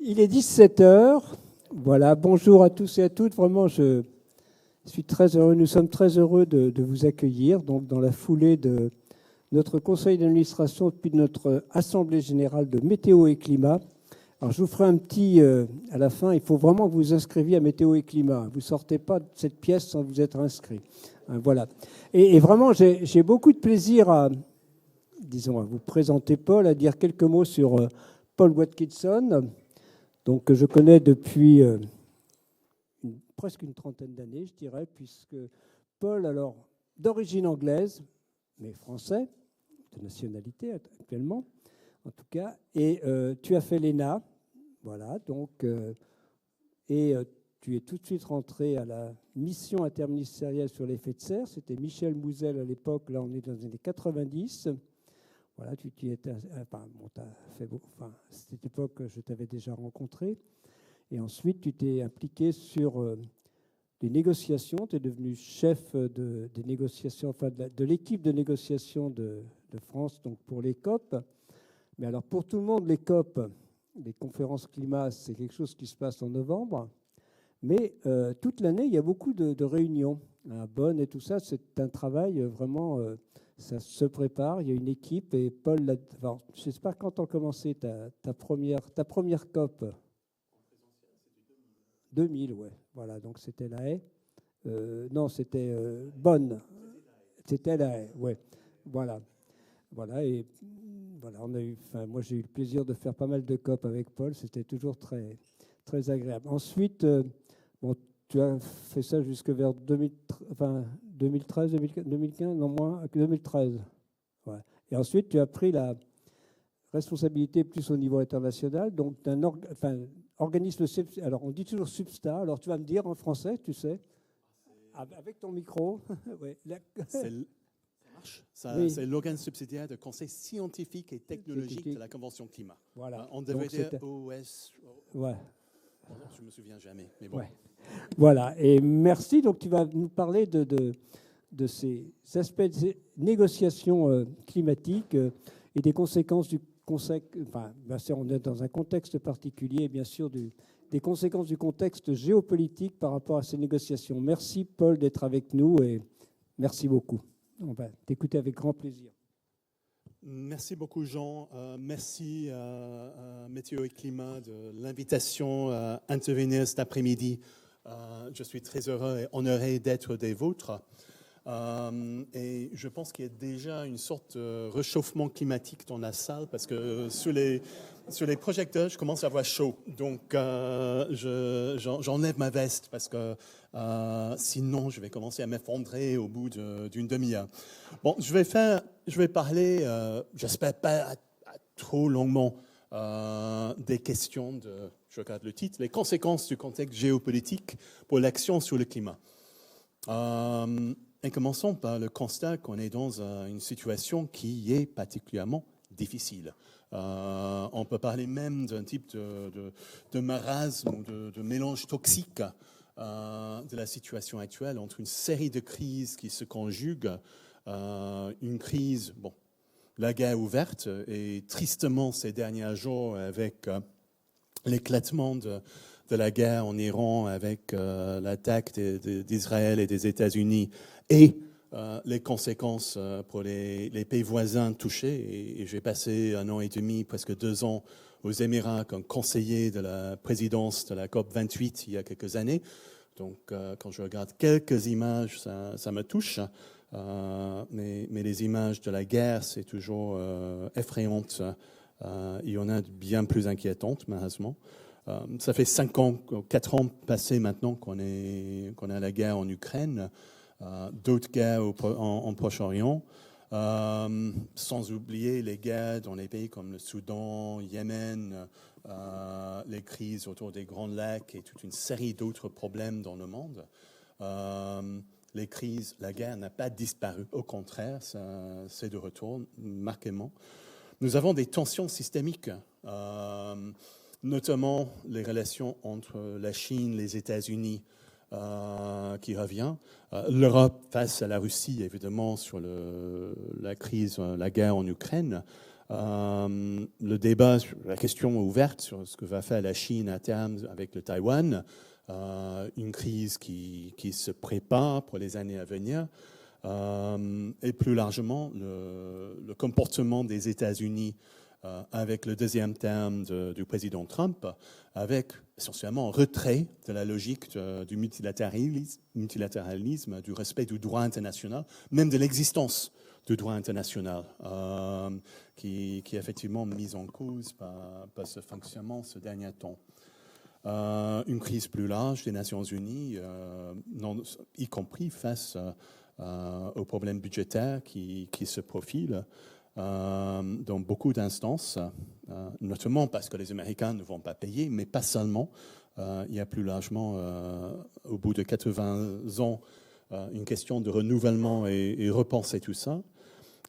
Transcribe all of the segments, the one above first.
Il est 17 heures. Voilà, bonjour à tous et à toutes. Vraiment, je suis très heureux, nous sommes très heureux de vous accueillir donc, dans la foulée de notre conseil d'administration puis de notre assemblée générale de météo et climat. Alors, je vous ferai un petit à la fin. Il faut vraiment que vous vous inscriviez à météo et climat. Vous ne sortez pas de cette pièce sans vous être inscrit. Voilà. Et vraiment, j'ai beaucoup de plaisir à vous présenter Paul, à dire quelques mots sur Paul Watkinson. Donc, que je connais depuis presque une trentaine d'années, je dirais, puisque Paul, alors, d'origine anglaise, mais français, de nationalité actuellement, en tout cas, et tu as fait l'ENA, voilà, donc, tu es tout de suite rentré à la mission interministérielle sur l'effet de serre, c'était Michel Mouzel à l'époque, là on est dans les années 90. Voilà, tu étais, cette époque, je t'avais déjà rencontré. Et ensuite, tu t'es impliqué sur les négociations. Tu es devenu chef des négociations, enfin de l'équipe de négociation de France, donc pour les COP. Mais alors, pour tout le monde, les COP, les conférences climat, c'est quelque chose qui se passe en novembre. Mais toute l'année, il y a beaucoup de réunions à Bonn et tout ça. C'est un travail vraiment... ça se prépare, il y a une équipe et Paul, je ne sais pas quand tu as commencé ta première COP. 2000, ouais. Voilà, donc c'était La Haye. Non, c'était Bonn. C'était La Haye, ouais. Voilà. Voilà, et voilà, moi j'ai eu le plaisir de faire pas mal de COP avec Paul. C'était toujours très, très agréable. Ensuite, bon, tu as fait ça jusque vers 2013, 2015, non moins, 2013. Ouais. Et ensuite, tu as pris la responsabilité plus au niveau international, donc d'un organisme, alors on dit toujours Substa, alors tu vas me dire en français, tu sais, avec ton micro. Ouais. Ça marche. Oui. C'est l'organe subsidiaire de conseil scientifique et technologique de la Convention climat. Voilà. On devrait dire OS. Ouais. Je ne me souviens jamais, mais bon. Ouais. Voilà, et merci. Donc tu vas nous parler de ces aspects de négociations climatiques et des conséquences du conseil. Enfin, on est dans un contexte particulier, bien sûr, des conséquences du contexte géopolitique par rapport à ces négociations. Merci, Paul, d'être avec nous et merci beaucoup. On va t'écouter avec grand plaisir. Merci beaucoup, Jean. Merci à Météo et Climat de l'invitation à intervenir cet après-midi. Je suis très heureux et honoré d'être des vôtres. Et je pense qu'il y a déjà une sorte de réchauffement climatique dans la salle parce que sur les projecteurs, je commence à avoir chaud. Donc, j'enlève ma veste parce que sinon, je vais commencer à m'effondrer au bout d'une demi-heure. Bon, je vais parler, j'espère pas trop longuement, des questions je regarde le titre, les conséquences du contexte géopolitique pour l'action sur le climat. Et commençons par le constat qu'on est dans une situation qui est particulièrement difficile. On peut parler même d'un type de marasme ou de mélange toxique de la situation actuelle entre une série de crises qui se conjuguent. Une crise, la guerre ouverte, et tristement ces derniers jours avec l'éclatement de la guerre en Iran avec l'attaque d'Israël et des États-Unis et les conséquences pour les pays voisins touchés. Et j'ai passé 1 an et demi, presque 2 ans aux Émirats comme conseiller de la présidence de la COP28 il y a quelques années. Donc quand je regarde quelques images, ça me touche. Mais les images de la guerre, c'est toujours effrayant. Il y en a de bien plus inquiétantes, malheureusement. Ça fait 4 ans passés maintenant qu'on a la guerre en Ukraine, d'autres guerres en Proche-Orient, sans oublier les guerres dans les pays comme le Soudan, Yémen, les crises autour des Grands Lacs et toute une série d'autres problèmes dans le monde. Les crises, la guerre n'a pas disparu. Au contraire, c'est de retour marquément. Nous avons des tensions systémiques, notamment les relations entre la Chine, les États-Unis, qui revient. L'Europe face à la Russie, évidemment, sur la crise, la guerre en Ukraine. Le débat, la question ouverte sur ce que va faire la Chine à terme avec le Taïwan, une crise qui se prépare pour les années à venir, et plus largement le comportement des États-Unis avec le deuxième terme du président Trump, avec essentiellement un retrait de la logique du multilatéralisme, du respect du droit international, même de l'existence du droit international, qui est effectivement mise en cause par ce fonctionnement ce dernier temps. Une crise plus large des Nations Unies, y compris face aux problèmes budgétaires qui se profilent dans beaucoup d'instances, notamment parce que les Américains ne vont pas payer, mais pas seulement. Il y a plus largement, au bout de 80 ans, une question de renouvellement et repenser tout ça.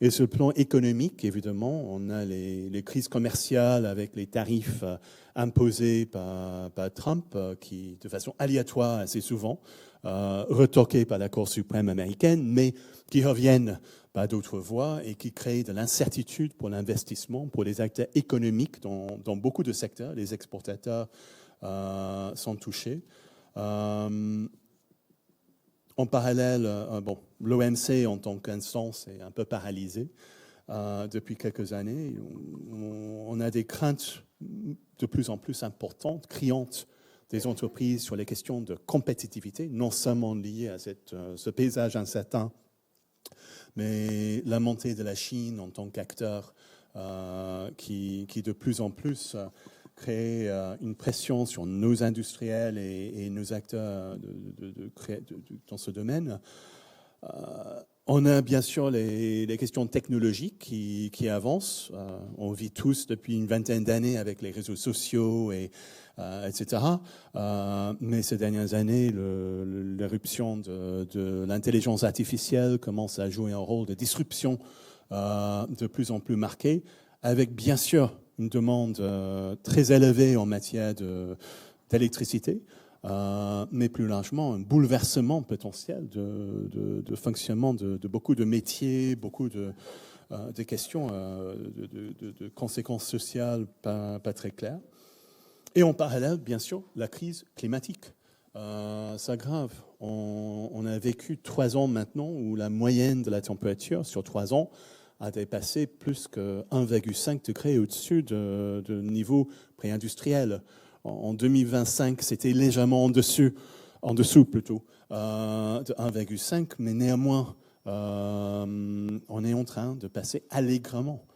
Et sur le plan économique, évidemment, on a les crises commerciales avec les tarifs imposés par Trump, qui, de façon aléatoire assez souvent, retoqués par la Cour suprême américaine, mais qui reviennent par d'autres voies et qui créent de l'incertitude pour l'investissement, pour les acteurs économiques dans beaucoup de secteurs. Les exportateurs sont touchés. En parallèle, l'OMC en tant qu'instance est un peu paralysée depuis quelques années. On a des craintes de plus en plus importantes, criantes des entreprises sur les questions de compétitivité, non seulement liées à ce paysage incertain, mais la montée de la Chine en tant qu'acteur qui de plus en plus crée une pression sur nos industriels et nos acteurs dans ce domaine. On a bien sûr les questions technologiques qui avancent. On vit tous depuis une vingtaine d'années avec les réseaux sociaux, etc. Mais ces dernières années, l'éruption de l'intelligence artificielle commence à jouer un rôle de disruption de plus en plus marqué, avec bien sûr une demande très élevée en matière d'électricité, mais plus largement un bouleversement potentiel de fonctionnement de beaucoup de métiers, beaucoup de questions de conséquences sociales pas très claires. Et en parallèle, bien sûr, la crise climatique s'aggrave. On a vécu 3 ans maintenant où la moyenne de la température sur 3 ans a dépassé plus que 1,5 degré au-dessus de niveau pré-industriel. En 2025, c'était légèrement en dessous plutôt, de 1,5, mais néanmoins, on est en train de dépasser allègrement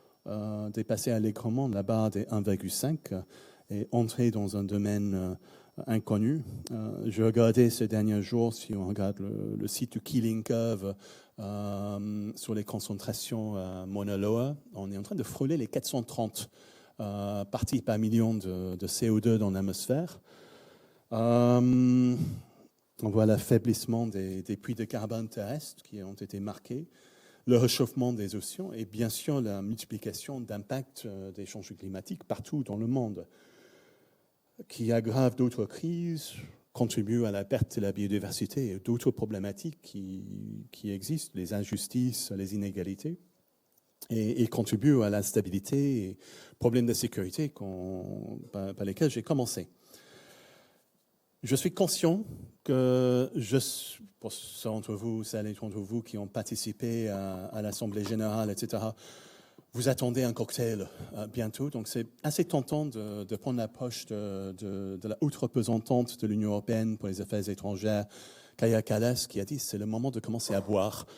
la barre des 1,5 et entrer dans un domaine inconnu. Je regardais ces derniers jours, si on regarde le site du Keeling Curve sur les concentrations à Mauna Loa, on est en train de frôler les 430 parties par million de CO2 dans l'atmosphère. On voit l'affaiblissement des puits de carbone terrestres qui ont été marqués, le réchauffement des océans et bien sûr la multiplication d'impacts des changements climatiques partout dans le monde, qui aggravent d'autres crises, contribuent à la perte de la biodiversité et d'autres problématiques qui existent, les injustices, les inégalités, et contribuent à l'instabilité et problèmes de sécurité par lesquels j'ai commencé. Je suis conscient que, pour celles d'entre vous qui ont participé à l'Assemblée générale, etc., vous attendez un cocktail bientôt, donc c'est assez tentant de prendre l'approche de la haute représentante de l'Union européenne pour les affaires étrangères, Kaja Kallas, qui a dit c'est le moment de commencer à boire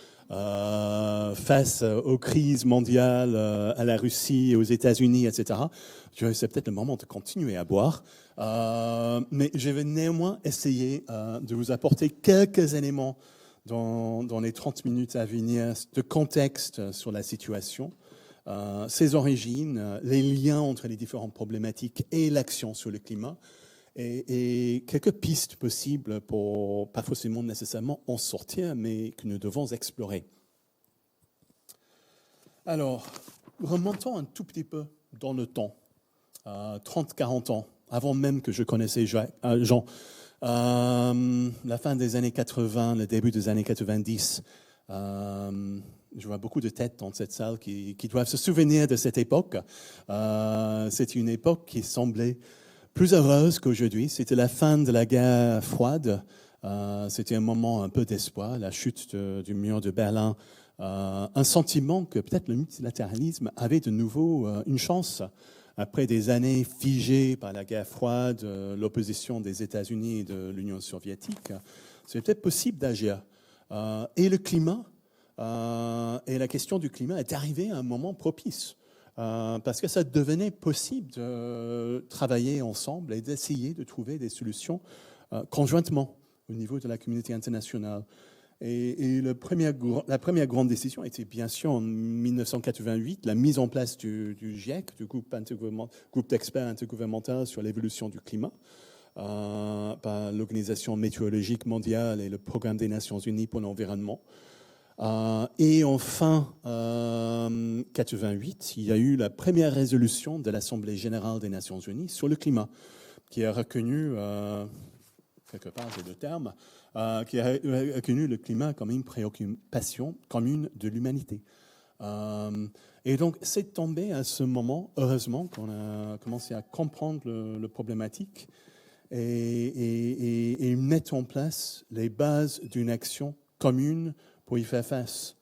face aux crises mondiales, à la Russie, aux États-Unis, etc. C'est peut-être le moment de continuer à boire, mais je vais néanmoins essayer de vous apporter quelques éléments dans les 30 minutes à venir de contexte sur la situation. Ses origines, les liens entre les différentes problématiques et l'action sur le climat, et quelques pistes possibles pour, pas forcément nécessairement en sortir, mais que nous devons explorer. Alors, remontons un tout petit peu dans le temps, 30-40 ans, avant même que je connaissais Jean. La fin des années 80, le début des années 90, je vois beaucoup de têtes dans cette salle qui doivent se souvenir de cette époque. C'est une époque qui semblait plus heureuse qu'aujourd'hui. C'était la fin de la guerre froide. C'était un moment un peu d'espoir, la chute du mur de Berlin. Un sentiment que peut-être le multilatéralisme avait de nouveau une chance. Après des années figées par la guerre froide, l'opposition des États-Unis et de l'Union soviétique, c'est peut-être possible d'agir. Et le climat, et la question du climat est arrivée à un moment propice, parce que ça devenait possible de travailler ensemble et d'essayer de trouver des solutions conjointement au niveau de la communauté internationale. Et la première grande décision était bien sûr en 1988, la mise en place du GIEC, du groupe d'experts intergouvernemental sur l'évolution du climat, par l'Organisation météorologique mondiale et le Programme des Nations Unies pour l'environnement. Et en fin 88, il y a eu la première résolution de l'Assemblée générale des Nations Unies sur le climat, qui a reconnu, quelque part j'ai le terme, qui a reconnu le climat comme une préoccupation commune de l'humanité. Et donc, c'est tombé à ce moment, heureusement, qu'on a commencé à comprendre le problématique et mettre en place les bases d'une action commune pour y faire face.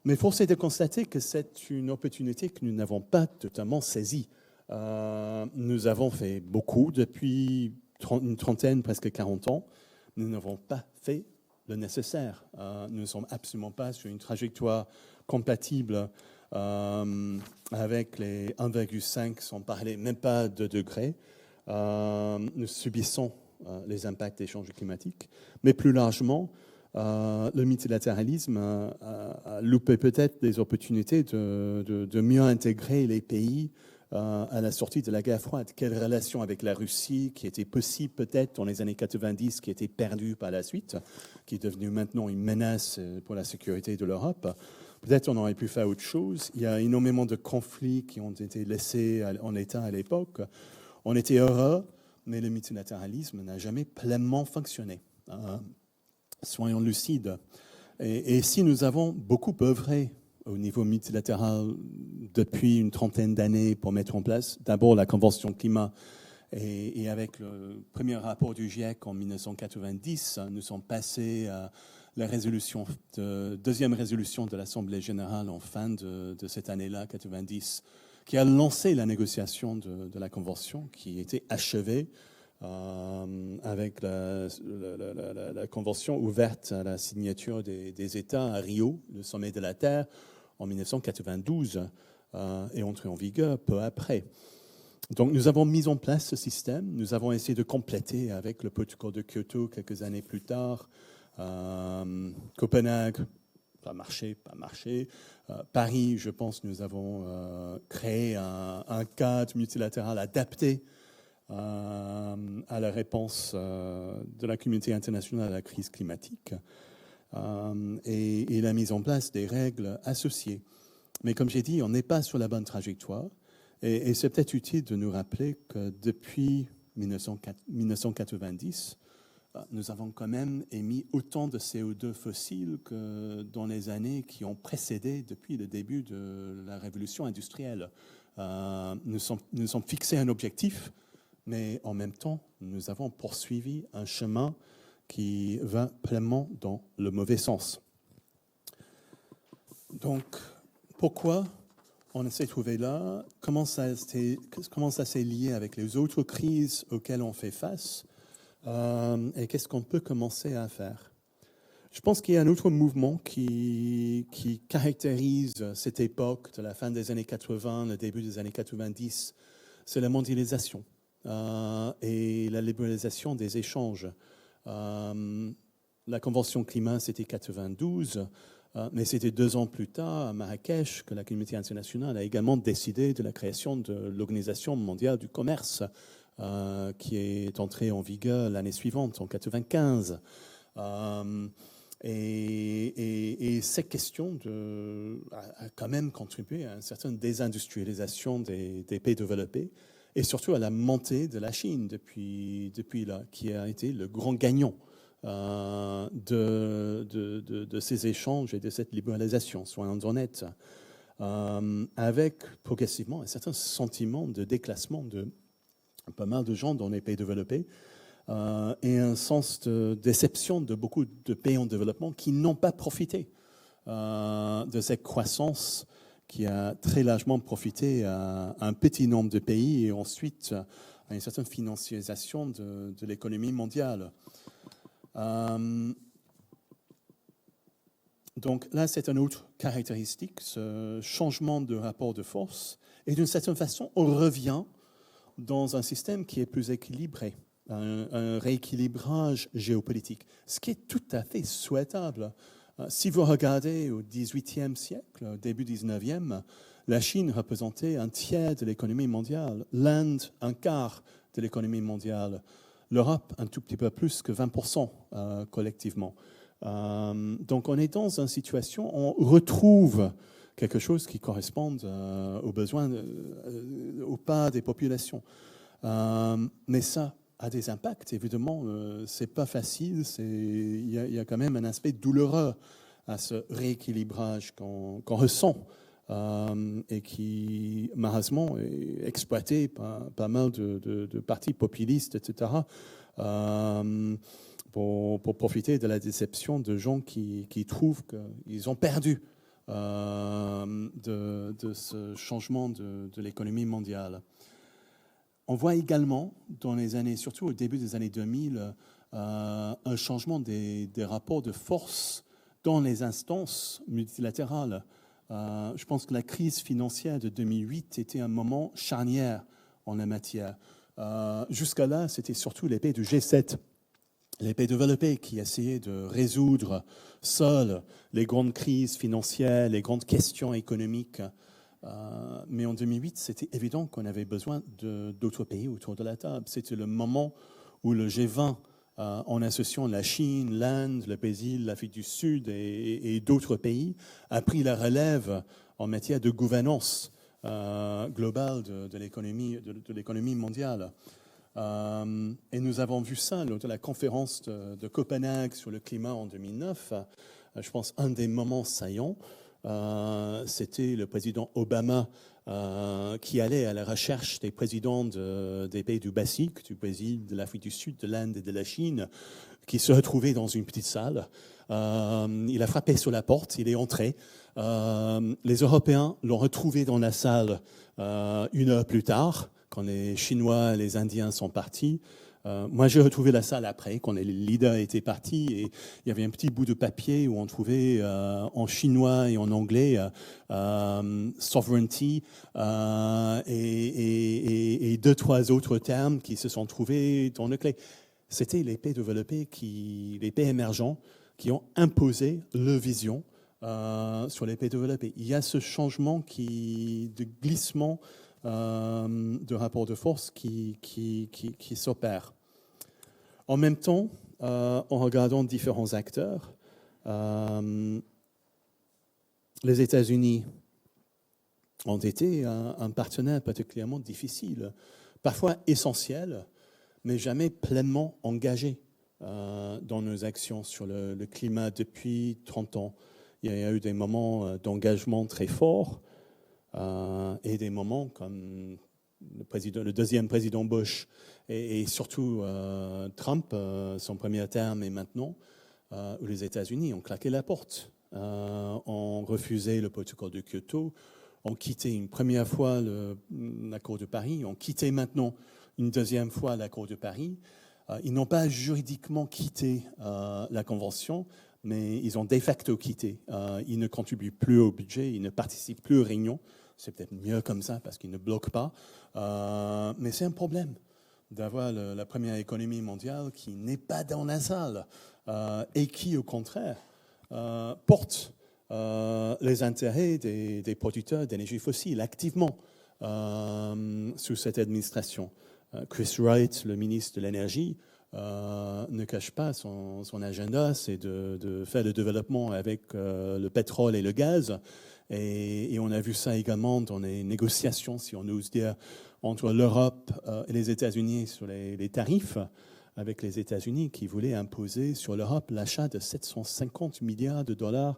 Mais force est de constater que c'est une opportunité que nous n'avons pas totalement saisie. Nous avons fait beaucoup depuis une trentaine, presque 40 ans. Nous n'avons pas fait le nécessaire. Nous ne sommes absolument pas sur une trajectoire compatible avec les 1,5, sans parler même pas de degrés. Nous subissons les impacts des changements climatiques. Mais plus largement, le multilatéralisme a loupé peut-être des opportunités de mieux intégrer les pays à la sortie de la guerre froide. Quelle relation avec la Russie qui était possible peut-être dans les années 90, qui était perdue par la suite, qui est devenue maintenant une menace pour la sécurité de l'Europe. Peut-être on aurait pu faire autre chose. Il y a énormément de conflits qui ont été laissés en état à l'époque. On était heureux, mais le multilatéralisme n'a jamais pleinement fonctionné. Soyons lucides. Et si nous avons beaucoup œuvré au niveau multilatéral depuis une trentaine d'années pour mettre en place d'abord la Convention climat et avec le premier rapport du GIEC en 1990, nous sommes passés à la deuxième résolution de l'Assemblée générale en fin de cette année-là, 90, qui a lancé la négociation de la Convention qui était achevée avec la Convention ouverte à la signature des États à Rio, le sommet de la Terre, en 1992, et entré en vigueur peu après. Donc nous avons mis en place ce système, nous avons essayé de compléter avec le protocole de Kyoto quelques années plus tard. Copenhague, pas marché. Paris, je pense, nous avons créé un cadre multilatéral adapté à la réponse de la communauté internationale à la crise climatique et la mise en place des règles associées. Mais comme j'ai dit, on n'est pas sur la bonne trajectoire et c'est peut-être utile de nous rappeler que depuis 1990, nous avons quand même émis autant de CO2 fossile que dans les années qui ont précédé depuis le début de la révolution industrielle. Nous sommes fixés un objectif, mais en même temps, nous avons poursuivi un chemin qui va pleinement dans le mauvais sens. Donc, pourquoi on s'est trouvé là? Comment ça s'est lié avec les autres crises auxquelles on fait face? Et qu'est-ce qu'on peut commencer à faire? Je pense qu'il y a un autre mouvement qui caractérise cette époque de la fin des années 80, le début des années 90, c'est la mondialisation et la libéralisation des échanges. La Convention climat, c'était 92, mais c'était 2 ans plus tard, à Marrakech, que la communauté internationale a également décidé de la création de l'Organisation mondiale du commerce, qui est entrée en vigueur l'année suivante, en 95. Et cette question a quand même contribué à une certaine désindustrialisation des pays développés et surtout à la montée de la Chine depuis là, qui a été le grand gagnant de ces échanges et de cette libéralisation, soyons honnêtes, avec progressivement un certain sentiment de déclassement de pas mal de gens dans les pays développés et un sens de déception de beaucoup de pays en développement qui n'ont pas profité de cette croissance qui a très largement profité à un petit nombre de pays et ensuite à une certaine financiarisation de l'économie mondiale. Donc là, c'est une autre caractéristique, ce changement de rapport de force. Et d'une certaine façon, on revient dans un système qui est plus équilibré, un rééquilibrage géopolitique, ce qui est tout à fait souhaitable. Si vous regardez au XVIIIe siècle, début XIXe, la Chine représentait un tiers de l'économie mondiale, l'Inde un quart de l'économie mondiale, l'Europe un tout petit peu plus que 20% collectivement. Donc on est dans une situation, on retrouve quelque chose qui correspond aux besoins, aux pas des populations. Mais ça a des impacts, évidemment, c'est pas facile, il y a quand même un aspect douloureux à ce rééquilibrage qu'on ressent et qui, malheureusement, est exploité par pas mal de partis populistes, etc., pour profiter de la déception de gens qui trouvent qu'ils ont perdu de ce changement de l'économie mondiale. On voit également, dans les années, surtout au début des années 2000, un changement des rapports de force dans les instances multilatérales. Je pense que la crise financière de 2008 était un moment charnière en la matière. Jusqu'à là, c'était surtout les pays du G7, les pays développés qui essayaient de résoudre seuls les grandes crises financières, les grandes questions économiques. Mais en 2008, c'était évident qu'on avait besoin d'autres pays autour de la table. C'était le moment où le G20, en associant la Chine, l'Inde, le Brésil, l'Afrique du Sud et d'autres pays, a pris la relève en matière de gouvernance globale de l'économie mondiale. Et nous avons vu ça lors de la conférence de Copenhague sur le climat en 2009. Je pense un des moments saillants, c'était le président Obama qui allait à la recherche des présidents des pays du Pacifique, du Brésil, de l'Afrique du Sud, de l'Inde et de la Chine, qui se retrouvaient dans une petite salle. Il a frappé sur la porte, il est entré. Les Européens l'ont retrouvé dans la salle 1 heure plus tard, quand les Chinois et les Indiens sont partis. Moi, j'ai retrouvé la salle après, quand les leaders étaient partis, et il y avait un petit bout de papier où on trouvait en chinois et en anglais sovereignty et 2-3 autres termes qui se sont trouvés dans le clé. C'était les pays développés, les pays émergents, qui ont imposé leur vision sur les pays développés. Il y a ce changement de glissement de rapport de force qui s'opère. En même temps, en regardant différents acteurs, les États-Unis ont été un partenaire particulièrement difficile, parfois essentiel, mais jamais pleinement engagé dans nos actions sur le climat depuis 30 ans. Il y a eu des moments d'engagement très forts, et des moments comme le deuxième président Bush et surtout Trump, son premier terme et maintenant, où les États-Unis ont claqué la porte, ont refusé le protocole de Kyoto, ont quitté une première fois l'accord de Paris, ont quitté maintenant une deuxième fois l'accord de Paris. Ils n'ont pas juridiquement quitté la Convention, mais ils ont de facto quitté. Ils ne contribuent plus au budget, ils ne participent plus aux réunions. C'est peut-être mieux comme ça parce qu'ils ne bloquent pas. Mais c'est un problème d'avoir la première économie mondiale qui n'est pas dans la salle et qui, au contraire, porte les intérêts des producteurs d'énergie fossile activement sous cette administration. Chris Wright, le ministre de l'Énergie, ne cache pas son agenda, c'est de faire le développement avec le pétrole et le gaz. Et on a vu ça également dans les négociations, si on ose dire, entre l'Europe et les États-Unis sur les tarifs. avec les États-Unis qui voulaient imposer sur l'Europe l'achat de 750 milliards de dollars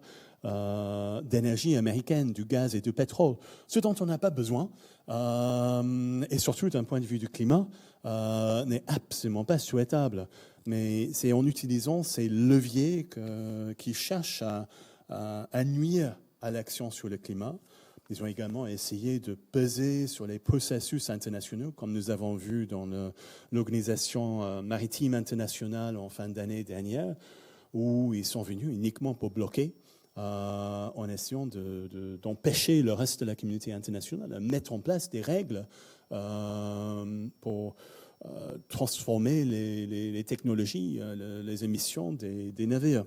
d'énergie américaine, du gaz et du pétrole, ce dont on n'a pas besoin, et surtout d'un point de vue du climat, n'est absolument pas souhaitable. Mais c'est en utilisant ces leviers qui cherchent à nuire à l'action sur le climat. Ils ont également essayé de peser sur les processus internationaux, comme nous avons vu dans l'Organisation maritime internationale en fin d'année dernière, où ils sont venus uniquement pour bloquer, en essayant d'empêcher le reste de la communauté internationale de mettre en place des règles pour transformer les technologies, les émissions des navires.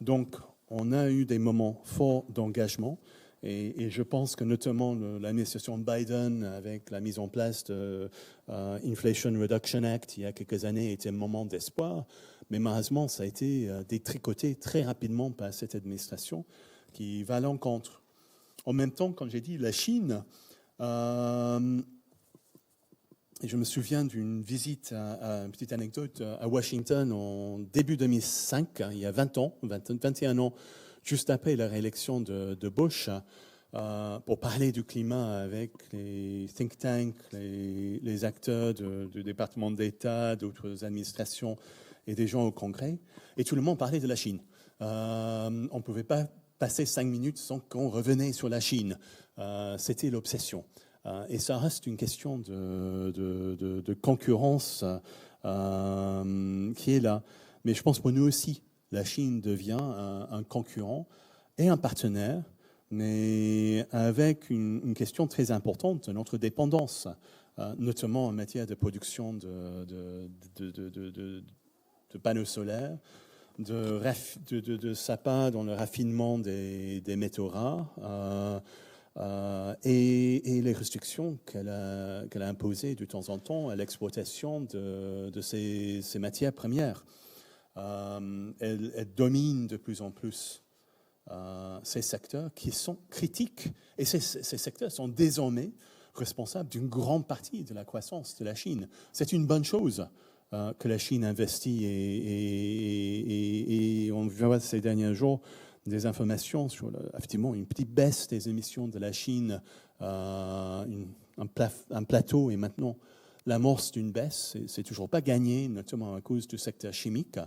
Donc, on a eu des moments forts d'engagement. Et je pense que notamment l'administration Biden, avec la mise en place de Inflation Reduction Act il y a quelques années, était un moment d'espoir. Mais malheureusement, ça a été détricoté très rapidement par cette administration qui va à l'encontre. En même temps, comme j'ai dit, la Chine, je me souviens d'une visite, une petite anecdote, à Washington en début 2005, il y a 21 ans, juste après la réélection de Bush, pour parler du climat avec les think tanks, les acteurs du département d'État, d'autres administrations et des gens au Congrès. Et tout le monde parlait de la Chine. On ne pouvait pas passer 5 minutes sans qu'on revenait sur la Chine. C'était l'obsession. Et ça reste une question de concurrence qui est là. Mais je pense pour nous aussi, la Chine devient un concurrent et un partenaire, mais avec une question très importante de notre dépendance, notamment en matière de production de panneaux solaires, de sapin dans le raffinement des métaux rares, et les restrictions qu'elle a imposées de temps en temps à l'exploitation de ces matières premières. Elle domine de plus en plus ces secteurs qui sont critiques. Et ces secteurs sont désormais responsables d'une grande partie de la croissance de la Chine. C'est une bonne chose que la Chine investit. Et on voit ces derniers jours des informations sur effectivement une petite baisse des émissions de la Chine, un plateau et maintenant l'amorce d'une baisse. C'est toujours pas gagné, notamment à cause du secteur chimique.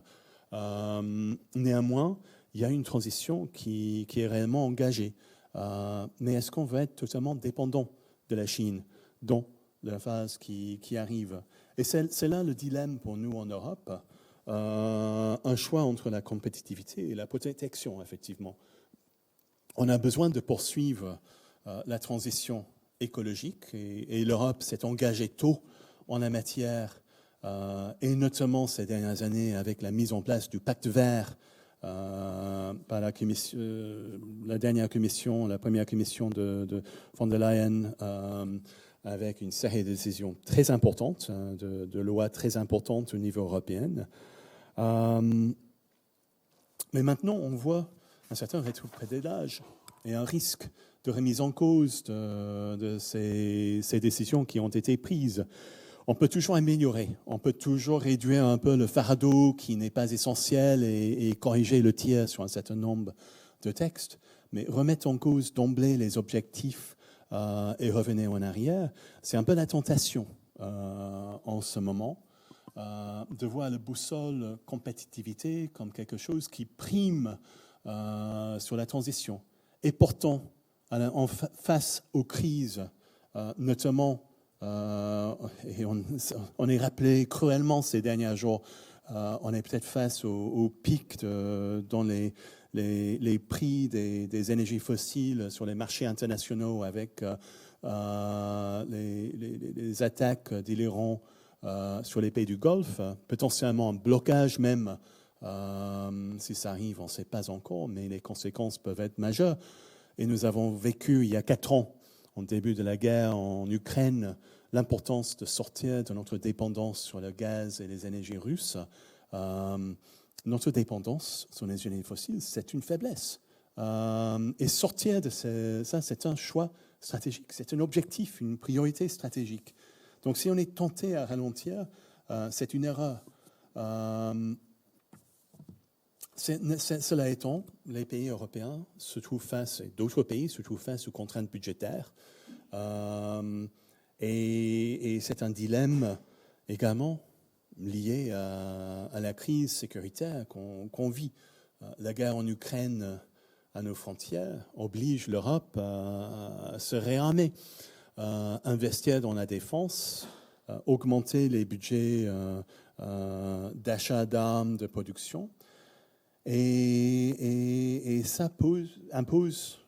Néanmoins, il y a une transition qui est réellement engagée. Mais est-ce qu'on va être totalement dépendant de la Chine dans la phase qui arrive? Et c'est là le dilemme pour nous en Europe. Un choix entre la compétitivité et la protection, effectivement. On a besoin de poursuivre la transition écologique et l'Europe s'est engagée tôt en la matière, et notamment ces dernières années avec la mise en place du pacte vert par la dernière commission, la première commission de von der Leyen, avec une série de décisions très importantes, de lois très importantes au niveau européen. Mais maintenant, on voit un certain rétropédalage et un risque de remise en cause de ces décisions qui ont été prises. On peut toujours améliorer, on peut toujours réduire un peu le fardeau qui n'est pas essentiel et corriger le tir sur un certain nombre de textes, mais remettre en cause d'emblée les objectifs et revenir en arrière, c'est un peu la tentation en ce moment de voir le boussole compétitivité comme quelque chose qui prime sur la transition. Et pourtant, face aux crises, notamment, et on est rappelé cruellement ces derniers jours, on est peut-être face au pic dans les prix des énergies fossiles sur les marchés internationaux avec les attaques de l'Iran sur les pays du Golfe, potentiellement un blocage même, si ça arrive, on ne sait pas encore, mais les conséquences peuvent être majeures. Et nous avons vécu il y a 4 ans, au début de la guerre en Ukraine, l'importance de sortir de notre dépendance sur le gaz et les énergies russes. Notre dépendance sur les énergies fossiles, c'est une faiblesse. Et sortir de ça, c'est un choix stratégique, c'est un objectif, une priorité stratégique. Donc si on est tenté à ralentir, c'est une erreur. Cela étant, les pays européens se trouvent face, et d'autres pays se trouvent face aux contraintes budgétaires. Et c'est un dilemme également lié à la crise sécuritaire qu'on vit. La guerre en Ukraine à nos frontières oblige l'Europe à se réarmer, investir dans la défense, augmenter les budgets d'achat d'armes, de production. Et ça impose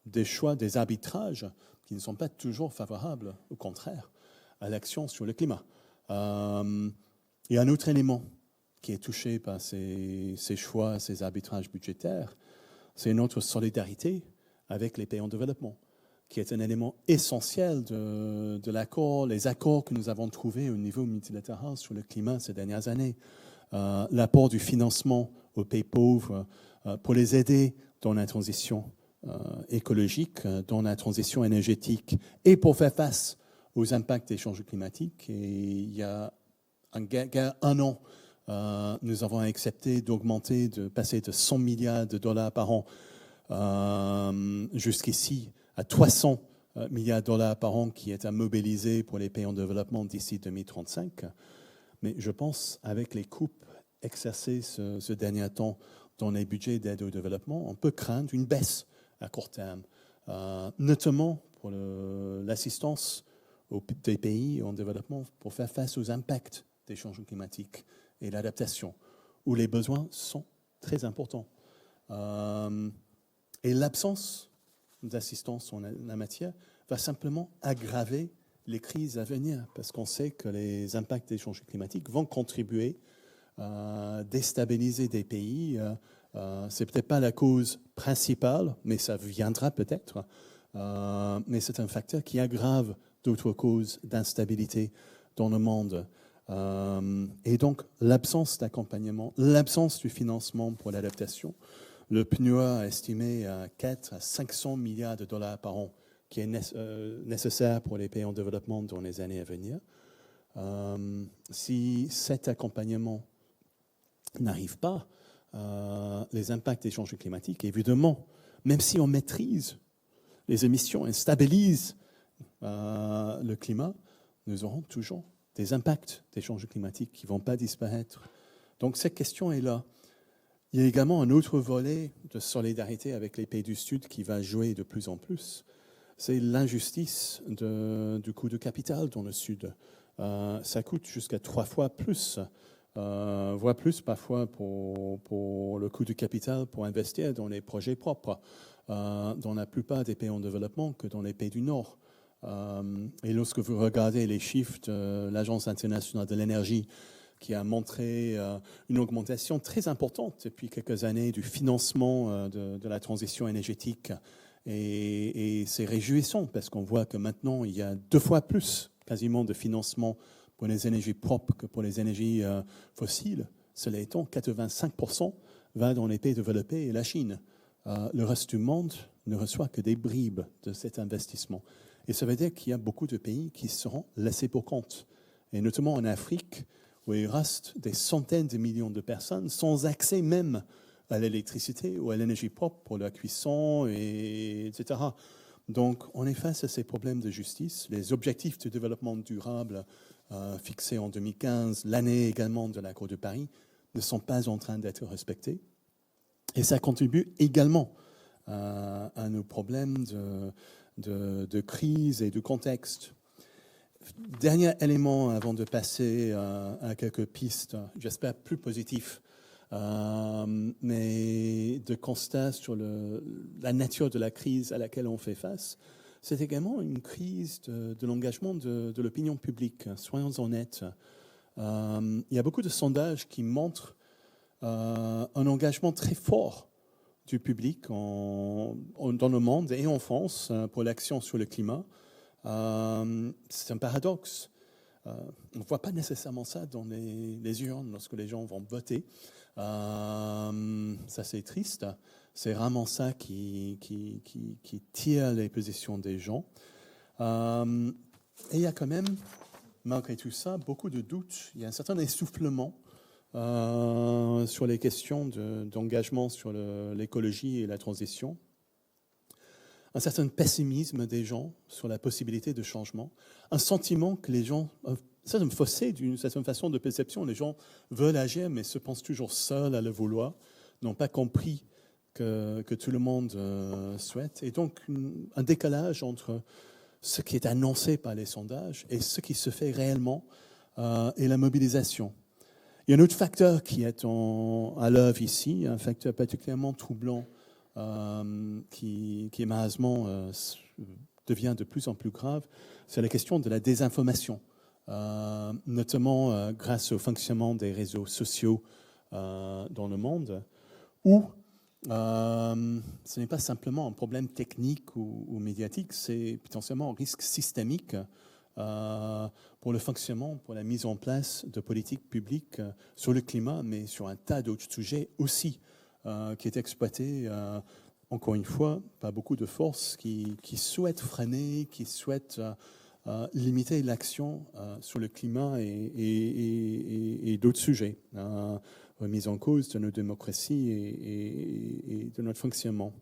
des choix, des arbitrages qui ne sont pas toujours favorables, au contraire, à l'action sur le climat. Il y a un autre élément qui est touché par ces choix, ces arbitrages budgétaires, c'est notre solidarité avec les pays en développement, qui est un élément essentiel de l'accord, les accords que nous avons trouvés au niveau multilatéral sur le climat ces dernières années. L'apport du financement aux pays pauvres pour les aider dans la transition écologique, dans la transition énergétique et pour faire face aux impacts des changements climatiques. Et il y a un an, nous avons accepté d'augmenter, de passer de 100 milliards de dollars par an jusqu'ici à 300 milliards de dollars par an qui est à mobiliser pour les pays en développement d'ici 2035. Mais je pense, avec les coupes exercées ce dernier temps dans les budgets d'aide au développement, on peut craindre une baisse à court terme, notamment pour l'assistance des pays en développement pour faire face aux impacts des changements climatiques et l'adaptation, où les besoins sont très importants. Et l'absence d'assistance en la matière va simplement aggraver les crises à venir, parce qu'on sait que les impacts des changements climatiques vont contribuer à déstabiliser des pays. C'est peut-être pas la cause principale, mais ça viendra peut-être. Mais c'est un facteur qui aggrave d'autres causes d'instabilité dans le monde. Et donc, l'absence d'accompagnement, l'absence du financement pour l'adaptation, le PNUD a estimé à 4 à 500 milliards de dollars par an qui est nécessaire pour les pays en développement dans les années à venir. Si cet accompagnement n'arrive pas, les impacts des changements climatiques, évidemment, même si on maîtrise les émissions et stabilise le climat, nous aurons toujours des impacts des changements climatiques qui ne vont pas disparaître. Donc cette question est là. Il y a également un autre volet de solidarité avec les pays du Sud qui va jouer de plus en plus. C'est l'injustice du coût de capital dans le Sud. Ça coûte jusqu'à 3 fois plus, voire plus parfois pour le coût du capital pour investir dans les projets propres, dans la plupart des pays en développement que dans les pays du Nord. Et lorsque vous regardez les chiffres de l'Agence internationale de l'énergie, qui a montré une augmentation très importante depuis quelques années du financement de la transition énergétique. Et c'est réjouissant parce qu'on voit que maintenant, il y a 2 fois plus quasiment de financement pour les énergies propres que pour les énergies fossiles. Cela étant, 85% va dans les pays développés et la Chine. Le reste du monde ne reçoit que des bribes de cet investissement. Et ça veut dire qu'il y a beaucoup de pays qui seront laissés pour compte. Et notamment en Afrique, où il reste des centaines de millions de personnes sans accès même à l'électricité ou à l'énergie propre pour la cuisson, etc. Donc, on est face à ces problèmes de justice. Les objectifs de développement durable fixés en 2015, l'année également de l'accord de Paris, ne sont pas en train d'être respectés. Et ça contribue également à nos problèmes de crise et de contexte. Dernier élément avant de passer à quelques pistes, j'espère plus positifs, mais de constat sur la nature de la crise à laquelle on fait face. C'est également une crise de l'engagement de l'opinion publique, soyons honnêtes. Il y a beaucoup de sondages qui montrent un engagement très fort du public dans le monde et en France pour l'action sur le climat. C'est un paradoxe. On ne voit pas nécessairement ça dans les urnes lorsque les gens vont voter. Ça, c'est triste. C'est vraiment ça qui tire les positions des gens. Et il y a quand même, malgré tout ça, beaucoup de doutes. Il y a un certain essoufflement sur les questions d'engagement sur l'écologie et la transition, un certain pessimisme des gens sur la possibilité de changement, un sentiment que les gens, ça me fossé d'une certaine façon de perception, les gens veulent agir mais se pensent toujours seuls à le vouloir, n'ont pas compris que tout le monde souhaite, et donc un décalage entre ce qui est annoncé par les sondages et ce qui se fait réellement et la mobilisation. Il y a un autre facteur qui est à l'œuvre ici, un facteur particulièrement troublant qui malheureusement devient de plus en plus grave, c'est la question de la désinformation, notamment grâce au fonctionnement des réseaux sociaux dans le monde, où ce n'est pas simplement un problème technique ou médiatique, c'est potentiellement un risque systémique pour le fonctionnement, pour la mise en place de politiques publiques sur le climat, mais sur un tas d'autres sujets aussi, qui est exploité, encore une fois, par beaucoup de forces qui souhaitent freiner, qui souhaitent limiter l'action sur le climat et d'autres sujets, remise en cause de nos démocraties et de notre fonctionnement.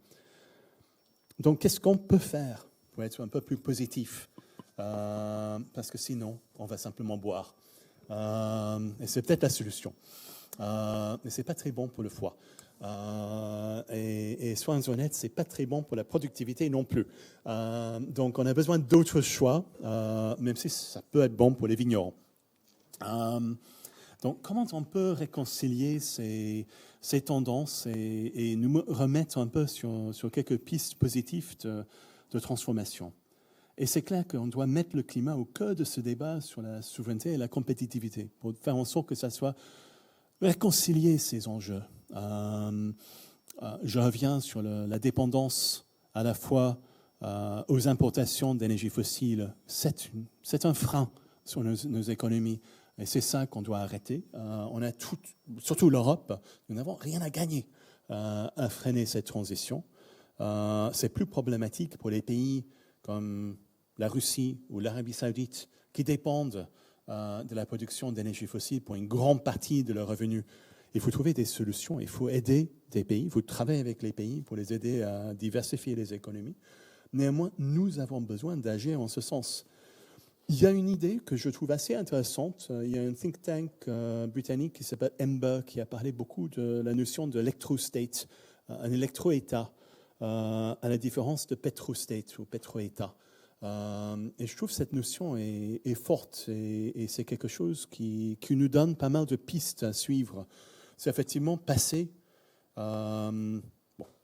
Donc, qu'est-ce qu'on peut faire pour être un peu plus positif ? Parce que sinon, on va simplement boire. Et c'est peut-être la solution. Mais ce n'est pas très bon pour le foie. Et soyons honnêtes, ce n'est pas très bon pour la productivité non plus. Donc, on a besoin d'autres choix, même si ça peut être bon pour les vignerons. Donc, comment on peut réconcilier ces tendances et nous remettre un peu sur quelques pistes positives de transformation ? Et c'est clair qu'on doit mettre le climat au cœur de ce débat sur la souveraineté et la compétitivité, pour faire en sorte que ça soit réconcilier ces enjeux. Je reviens sur la dépendance à la fois aux importations d'énergie fossile. C'est un frein sur nos économies. Et c'est ça qu'on doit arrêter. On a surtout l'Europe, nous n'avons rien à gagner à freiner cette transition. C'est plus problématique pour les pays comme la Russie ou l'Arabie Saoudite qui dépendent de la production d'énergie fossile pour une grande partie de leurs revenus. Il faut trouver des solutions, il faut aider des pays, il faut travailler avec les pays pour les aider à diversifier les économies. Néanmoins, nous avons besoin d'agir en ce sens. Il y a une idée que je trouve assez intéressante. Il y a un think tank britannique qui s'appelle Ember qui a parlé beaucoup de la notion de electrostate, un électro-État, à la différence de petrostate ou pétro-État. Et je trouve que cette notion est forte et c'est quelque chose qui nous donne pas mal de pistes à suivre. C'est effectivement passer,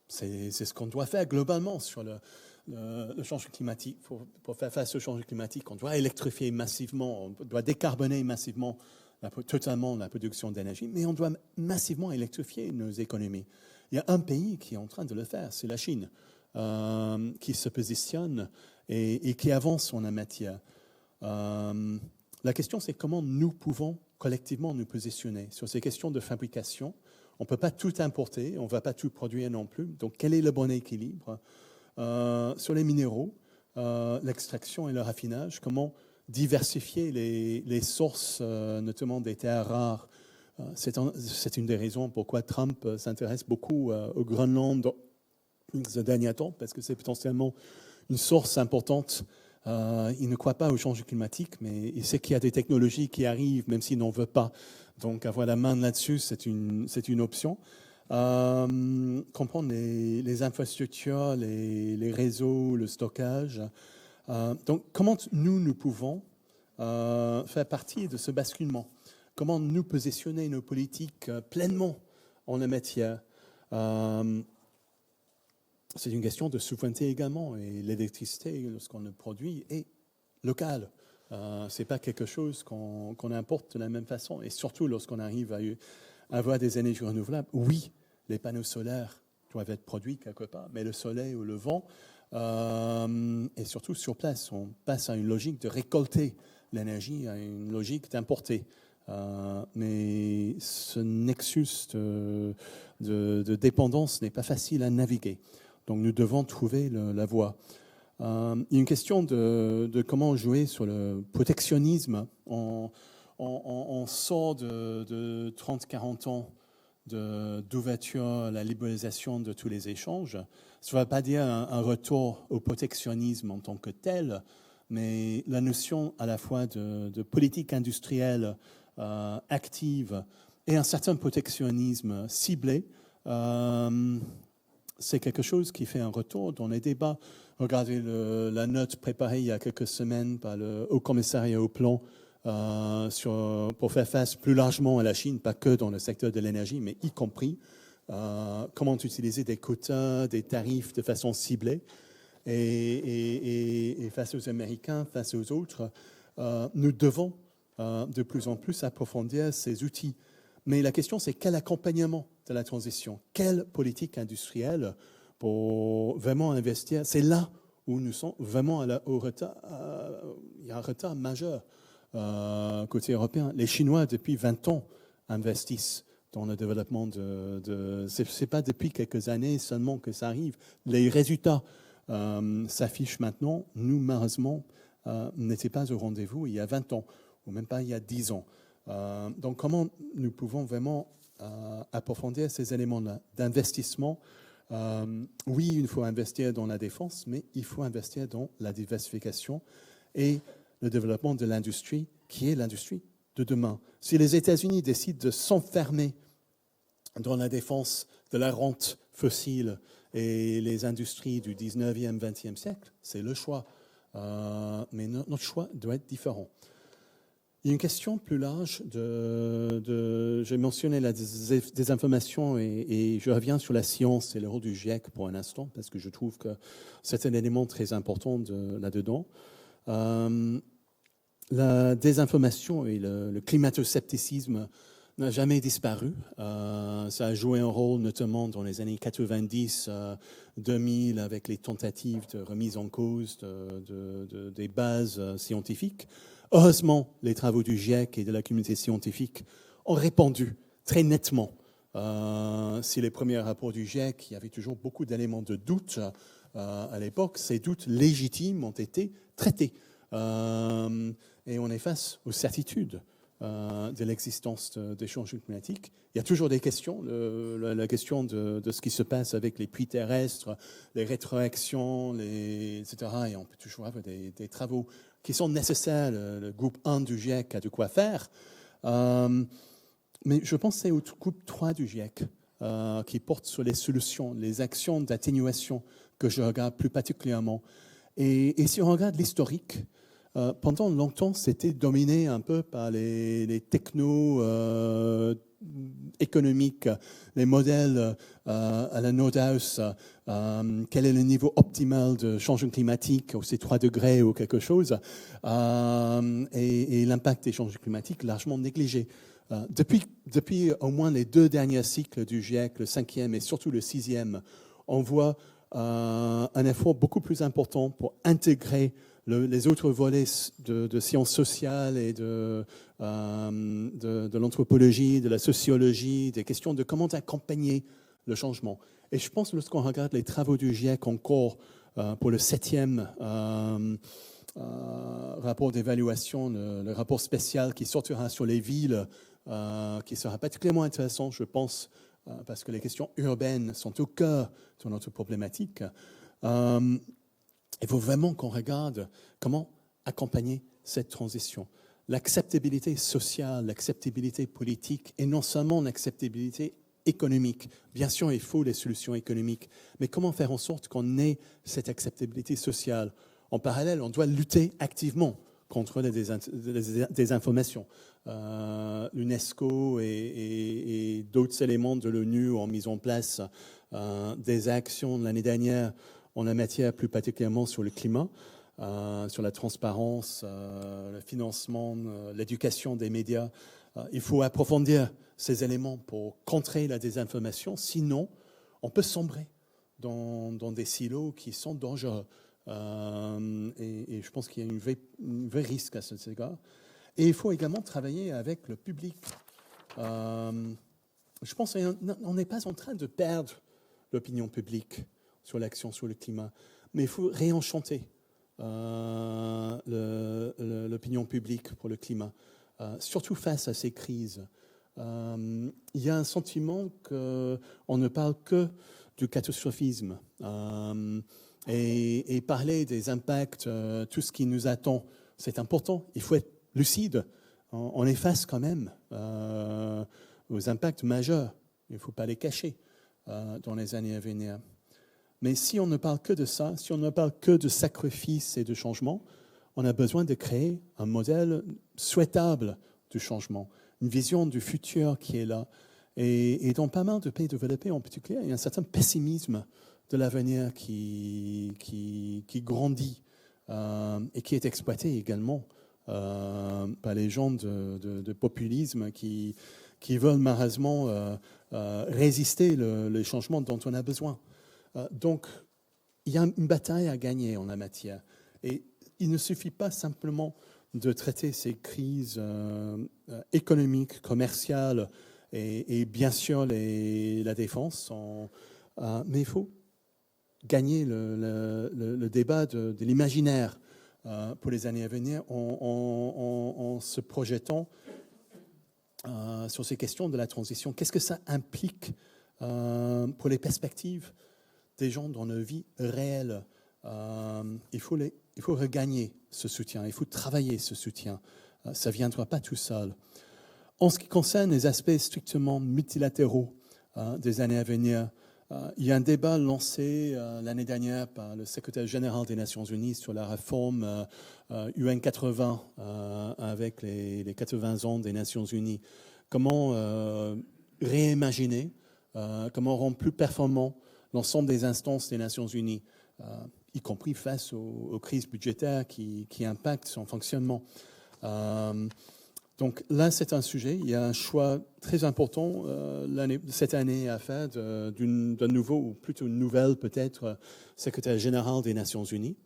c'est ce qu'on doit faire globalement sur le changement climatique. Pour faire face au changement climatique, on doit électrifier massivement, on doit décarboner massivement, totalement la production d'énergie, mais on doit massivement électrifier nos économies. Il y a un pays qui est en train de le faire, c'est la Chine, qui se positionne et qui avance en la matière. La question, c'est comment nous pouvons collectivement nous positionner sur ces questions de fabrication. On ne peut pas tout importer, on ne va pas tout produire non plus. Donc, quel est le bon équilibre ? Sur les minéraux, l'extraction et le raffinage, comment diversifier les sources, notamment des terres rares. C'est une des raisons pourquoi Trump s'intéresse beaucoup au Groenland ces derniers temps, parce que c'est potentiellement une source importante. Il ne croit pas au changement climatique, mais il sait qu'il y a des technologies qui arrivent, même s'il n'en veut pas. Donc avoir la main là-dessus, c'est une option. Comprendre les infrastructures, les réseaux, le stockage. Donc comment nous pouvons faire partie de ce basculement ? Comment nous positionner nos politiques pleinement en la matière ? C'est une question de souveraineté également. Et l'électricité, lorsqu'on le produit, est locale. Ce n'est pas quelque chose qu'on importe de la même façon. Et surtout lorsqu'on arrive à avoir des énergies renouvelables, oui, les panneaux solaires doivent être produits quelque part, mais le soleil ou le vent, et surtout sur place, on passe à une logique de récolter l'énergie, à une logique d'importer. Mais ce nexus de dépendance n'est pas facile à naviguer. Donc nous devons trouver la voie. Il y a une question de comment jouer sur le protectionnisme en on sort de 30-40 ans d'ouverture à la libéralisation de tous les échanges. Ça ne va pas dire un retour au protectionnisme en tant que tel, mais la notion à la fois de politique industrielle active et un certain protectionnisme ciblé, c'est quelque chose qui fait un retour dans les débats. Regardez la note préparée il y a quelques semaines par le Haut Commissariat au Plan pour faire face plus largement à la Chine, pas que dans le secteur de l'énergie, mais y compris comment utiliser des quotas, des tarifs de façon ciblée. Et face aux Américains, face aux autres, nous devons de plus en plus approfondir ces outils. Mais la question, c'est quel accompagnement de la transition, quelle politique industrielle pour vraiment investir. C'est là où nous sommes vraiment au retard. Il y a un retard majeur côté européen. Les Chinois, depuis 20 ans, investissent dans le développement ce n'est pas depuis quelques années seulement que ça arrive. Les résultats s'affichent maintenant. Nous, malheureusement, n'étions pas au rendez-vous il y a 20 ans, ou même pas il y a 10 ans. Donc, comment nous pouvons vraiment approfondir ces éléments d'investissement? Oui, il faut investir dans la défense, mais il faut investir dans la diversification et le développement de l'industrie, qui est l'industrie de demain. Si les États-Unis décident de s'enfermer dans la défense de la rente fossile et les industries du 19e, 20e siècle, c'est le choix. Mais notre choix doit être différent. Il y a une question plus large j'ai mentionné la désinformation et je reviens sur la science et le rôle du GIEC pour un instant, parce que je trouve que c'est un élément très important là-dedans. La désinformation et le climato-scepticisme n'a jamais disparu. Ça a joué un rôle notamment dans les années 90, 2000, avec les tentatives de remise en cause des bases scientifiques. Heureusement, les travaux du GIEC et de la communauté scientifique ont répondu très nettement. Si les premiers rapports du GIEC, il y avait toujours beaucoup d'éléments de doute à l'époque, ces doutes légitimes ont été traités. Et on est face aux certitudes de l'existence des changements climatiques. Il y a toujours des questions, la question de ce qui se passe avec les puits terrestres, les rétroactions, etc. Et on peut toujours avoir des travaux qui sont nécessaires. Le groupe 1 du GIEC a de quoi faire. Mais je pense que c'est au groupe 3 du GIEC qui porte sur les solutions, les actions d'atténuation que je regarde plus particulièrement. Et si on regarde l'historique, pendant longtemps, c'était dominé un peu par les technos économiques, les modèles à la Nordhaus, quel est le niveau optimal de changement climatique, c'est 3 degrés ou quelque chose, et l'impact des changements climatiques largement négligé. Depuis au moins les 2 derniers cycles du GIEC, le 5e et surtout le 6e, on voit un effort beaucoup plus important pour intégrer les autres volets de sciences sociales et de l'anthropologie, de la sociologie, des questions de comment accompagner le changement. Et je pense que lorsqu'on regarde les travaux du GIEC encore pour le 7e rapport d'évaluation, le rapport spécial qui sortira sur les villes, qui sera particulièrement intéressant, je pense, parce que les questions urbaines sont au cœur de notre problématique. Il faut vraiment qu'on regarde comment accompagner cette transition. L'acceptabilité sociale, l'acceptabilité politique et non seulement l'acceptabilité économique. Bien sûr, il faut des solutions économiques, mais comment faire en sorte qu'on ait cette acceptabilité sociale? En parallèle, on doit lutter activement contre les désinformations. L'UNESCO et d'autres éléments de l'ONU ont mis en place des actions l'année dernière en la matière, plus particulièrement sur le climat, sur la transparence, le financement, l'éducation des médias. Il faut approfondir ces éléments pour contrer la désinformation. Sinon, on peut sombrer dans des silos qui sont dangereux. Et je pense qu'il y a un vrai risque à cet égard. Et il faut également travailler avec le public. Je pense qu'on n'est pas en train de perdre l'opinion publique sur l'action sur le climat, mais il faut réenchanter l'opinion publique pour le climat. surtout face à ces crises. Il y a un sentiment qu'on ne parle que du catastrophisme et parler des impacts, tout ce qui nous attend, c'est important. Il faut être lucide. On est face quand même aux impacts majeurs. Il ne faut pas les cacher dans les années à venir. Mais si on ne parle que de ça, si on ne parle que de sacrifices et de changements, on a besoin de créer un modèle souhaitable du changement, une vision du futur qui est là. Et dans pas mal de pays développés en particulier, il y a un certain pessimisme de l'avenir qui grandit et qui est exploité également par les gens de populisme qui veulent malheureusement résister les changements dont on a besoin. Donc, il y a une bataille à gagner en la matière. Et il ne suffit pas simplement de traiter ces crises économiques, commerciales et bien sûr la défense, mais il faut gagner le débat de l'imaginaire pour les années à venir en se projetant sur ces questions de la transition. Qu'est-ce que ça implique pour les perspectives des gens dans nos vies réelles? Il faut regagner ce soutien, il faut travailler ce soutien. Ça ne viendra pas tout seul. En ce qui concerne les aspects strictement multilatéraux des années à venir, il y a un débat lancé l'année dernière par le secrétaire général des Nations Unies sur la réforme UN 80 avec les 80 ans des Nations Unies. Comment réimaginer, comment rendre plus performant l'ensemble des instances des Nations Unies, y compris face aux crises budgétaires qui impactent son fonctionnement. Donc là, c'est un sujet. Il y a un choix très important cette année à faire d'un nouveau, ou plutôt une nouvelle peut-être, secrétaire général des Nations Unies.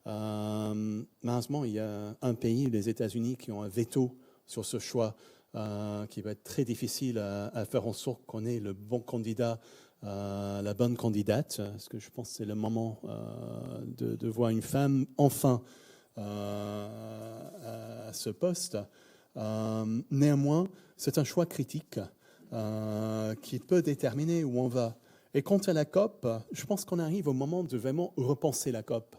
Malheureusement, il y a un pays, les États-Unis, qui ont un veto sur ce choix qui va être très difficile à faire en sorte qu'on ait le bon candidat, la bonne candidate, parce que je pense que c'est le moment de voir une femme enfin à ce poste. Néanmoins, c'est un choix critique qui peut déterminer où on va. Et quant à la COP, je pense qu'on arrive au moment de vraiment repenser la COP.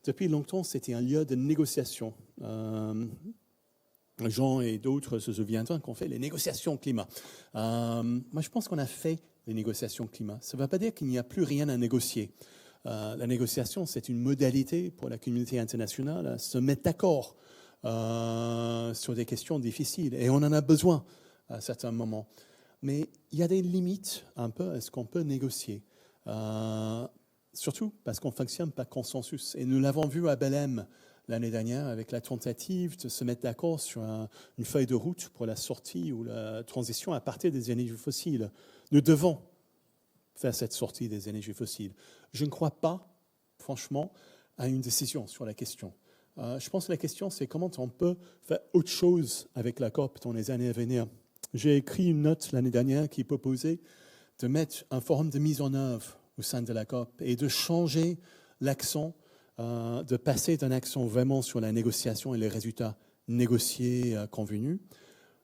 Depuis longtemps, c'était un lieu de négociation. Jean et d'autres se souviendront qu'on fait les négociations climat. Moi, je pense qu'on a fait les négociations climat. Ça ne veut pas dire qu'il n'y a plus rien à négocier. La négociation, c'est une modalité pour la communauté internationale à se mettre d'accord sur des questions difficiles. Et on en a besoin à certains moments. Mais il y a des limites un peu à ce qu'on peut négocier. Surtout parce qu'on fonctionne par consensus. Et nous l'avons vu à Belém l'année dernière avec la tentative de se mettre d'accord sur une feuille de route pour la sortie ou la transition à partir des énergies fossiles. Nous devons faire cette sortie des énergies fossiles. Je ne crois pas, franchement, à une décision sur la question. Je pense que la question, c'est comment on peut faire autre chose avec la COP dans les années à venir. J'ai écrit une note l'année dernière qui proposait de mettre un forum de mise en œuvre au sein de la COP et de changer l'accent, de passer d'un accent vraiment sur la négociation et les résultats négociés, convenus,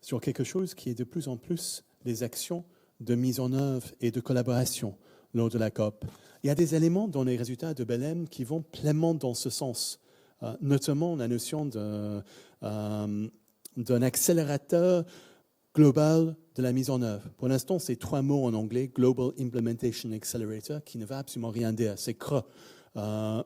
sur quelque chose qui est de plus en plus des actions de mise en œuvre et de collaboration lors de la COP. Il y a des éléments dans les résultats de Belém qui vont pleinement dans ce sens, notamment la notion d'un accélérateur global de la mise en œuvre. Pour l'instant, c'est 3 mots en anglais, Global Implementation Accelerator, qui ne va absolument rien dire, c'est creux.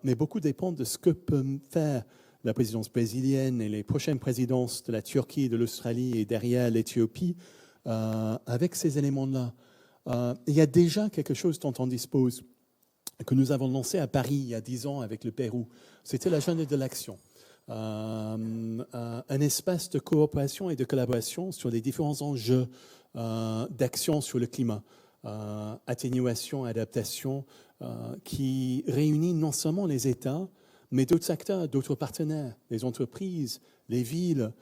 Mais beaucoup dépend de ce que peut faire la présidence brésilienne et les prochaines présidences de la Turquie, de l'Australie et derrière l'Éthiopie, avec ces éléments-là. Il y a déjà quelque chose dont on dispose, que nous avons lancé à Paris il y a 10 ans avec le Pérou. C'était l'agenda de l'action. Un espace de coopération et de collaboration sur les différents enjeux d'action sur le climat, atténuation, adaptation, qui réunit non seulement les États, mais d'autres acteurs, d'autres partenaires, les entreprises, les villes,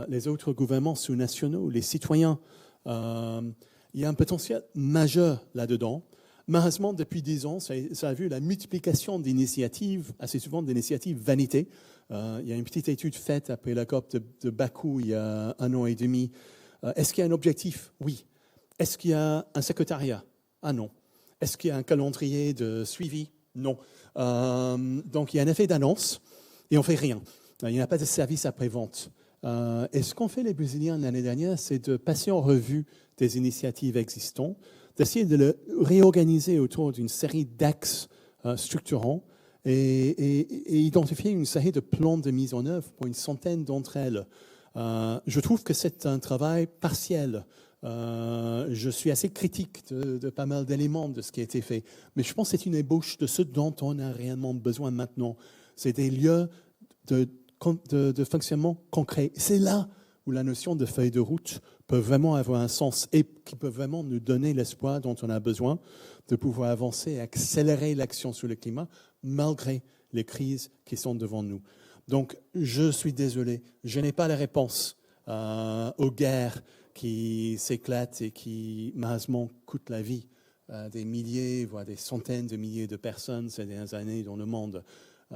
les autres gouvernements sous-nationaux, les citoyens. Il y a un potentiel majeur là-dedans. Malheureusement, depuis 10 ans, ça a vu la multiplication d'initiatives, assez souvent d'initiatives vanité. Il y a une petite étude faite après la COP de Bakou il y a 1 an et demi. Est-ce qu'il y a un objectif? Oui. Est-ce qu'il y a un secrétariat? Ah non. Est-ce qu'il y a un calendrier de suivi? Non. Donc il y a un effet d'annonce et on ne fait rien. Il n'y a pas de service après-vente. Et ce qu'ont fait les Brésiliens l'année dernière, c'est de passer en revue des initiatives existantes, d'essayer de le réorganiser autour d'une série d'axes structurants et identifier une série de plans de mise en œuvre pour une centaine d'entre elles. Je trouve que c'est un travail partiel. Je suis assez critique de pas mal d'éléments de ce qui a été fait, mais je pense que c'est une ébauche de ce dont on a réellement besoin maintenant. C'est des lieux de fonctionnement concret. C'est là où la notion de feuille de route peut vraiment avoir un sens et qui peut vraiment nous donner l'espoir dont on a besoin de pouvoir avancer et accélérer l'action sur le climat malgré les crises qui sont devant nous. Donc, je suis désolé, je n'ai pas la réponse aux guerres qui s'éclatent et qui, malheureusement, coûtent la vie à des milliers, voire des centaines de milliers de personnes ces dernières années dans le monde.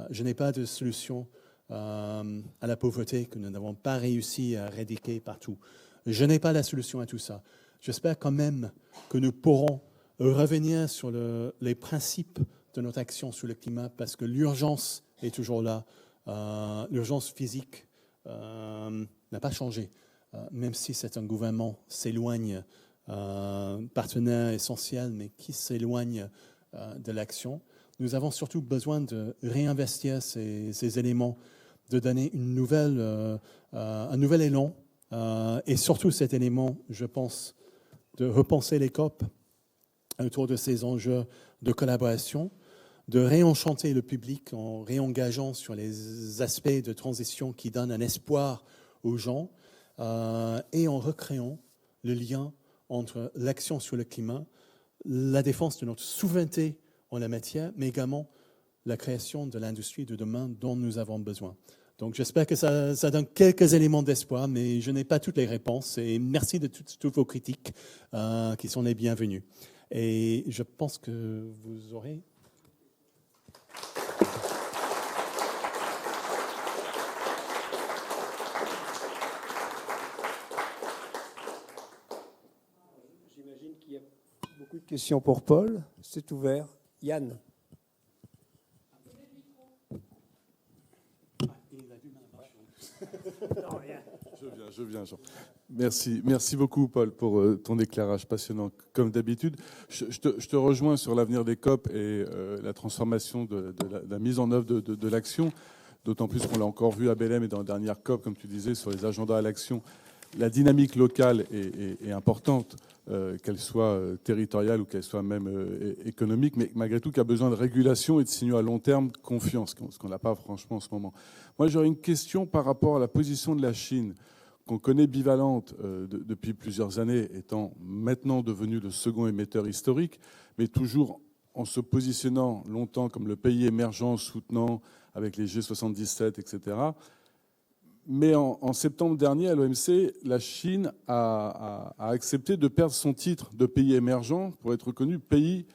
Je n'ai pas de solution à la pauvreté que nous n'avons pas réussi à éradiquer partout. Je n'ai pas la solution à tout ça. J'espère quand même que nous pourrons revenir sur les principes de notre action sur le climat parce que l'urgence est toujours là. L'urgence physique n'a pas changé, même si c'est un gouvernement s'éloigne, partenaire essentiel, mais qui s'éloigne de l'action. Nous avons surtout besoin de réinvestir ces éléments, de donner un nouvel élan, et surtout cet élément, je pense, de repenser les COP autour de ces enjeux de collaboration, de réenchanter le public en réengageant sur les aspects de transition qui donnent un espoir aux gens, et en recréant le lien entre l'action sur le climat, la défense de notre souveraineté en la matière, mais également la création de l'industrie de demain dont nous avons besoin. Donc j'espère que ça donne quelques éléments d'espoir, mais je n'ai pas toutes les réponses. Et merci de toutes vos critiques qui sont les bienvenues. Et je pense que vous aurez... J'imagine qu'il y a beaucoup de questions pour Paul. C'est ouvert. Yann. Je viens, Jean. Merci beaucoup, Paul, pour ton éclairage passionnant, comme d'habitude. Je te rejoins sur l'avenir des COP et la transformation de la mise en œuvre de l'action, d'autant plus qu'on l'a encore vu à Belém et dans la dernière COP, comme tu disais, sur les agendas à l'action. La dynamique locale est importante, qu'elle soit territoriale ou qu'elle soit même économique, mais malgré tout, qui a besoin de régulation et de signaux à long terme de confiance, ce qu'on n'a pas franchement en ce moment. Moi, j'aurais une question par rapport à la position de la Chine, qu'on connaît bivalente depuis plusieurs années, étant maintenant devenu le second émetteur historique, mais toujours en se positionnant longtemps comme le pays émergent soutenant avec les G77, etc. Mais en septembre dernier, à l'OMC, la Chine a accepté de perdre son titre de pays émergent pour être reconnu pays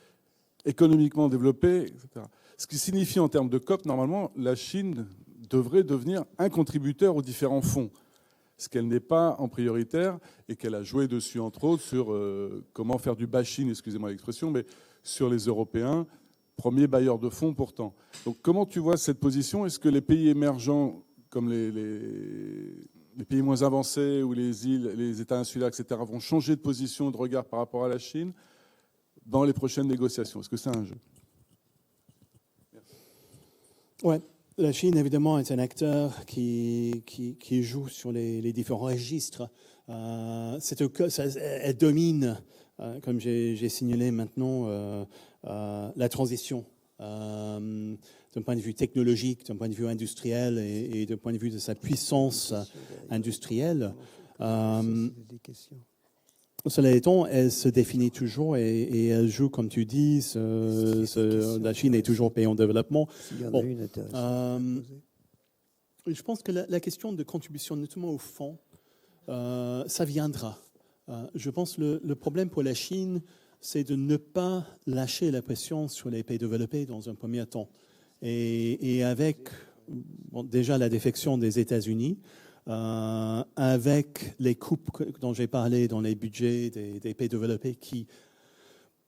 économiquement développé, etc. Ce qui signifie en termes de COP, normalement, la Chine devrait devenir un contributeur aux différents fonds, ce qu'elle n'est pas en prioritaire et qu'elle a joué dessus, entre autres, sur comment faire du bashing, excusez-moi l'expression, mais sur les Européens, premiers bailleurs de fonds pourtant. Donc comment tu vois cette position? Est-ce que les pays émergents, comme les pays moins avancés ou les îles, les États insulaires, etc., vont changer de position, de regard par rapport à la Chine dans les prochaines négociations? Est-ce que c'est un jeu? Ouais. La Chine, évidemment, est un acteur qui joue sur les différents registres. Elle domine, comme j'ai signalé maintenant, la transition d'un point de vue technologique, d'un point de vue industriel et d'un point de vue de sa puissance industrielle. Cela étant, elle se définit toujours et elle joue, comme tu dis, la Chine est toujours pays en développement. Bon, je pense que la question de contribution, notamment au fonds, ça viendra. Je pense que le problème pour la Chine, c'est de ne pas lâcher la pression sur les pays développés dans un premier temps. Et avec déjà la défection des États-Unis, avec les coupes dont j'ai parlé dans les budgets des pays développés qui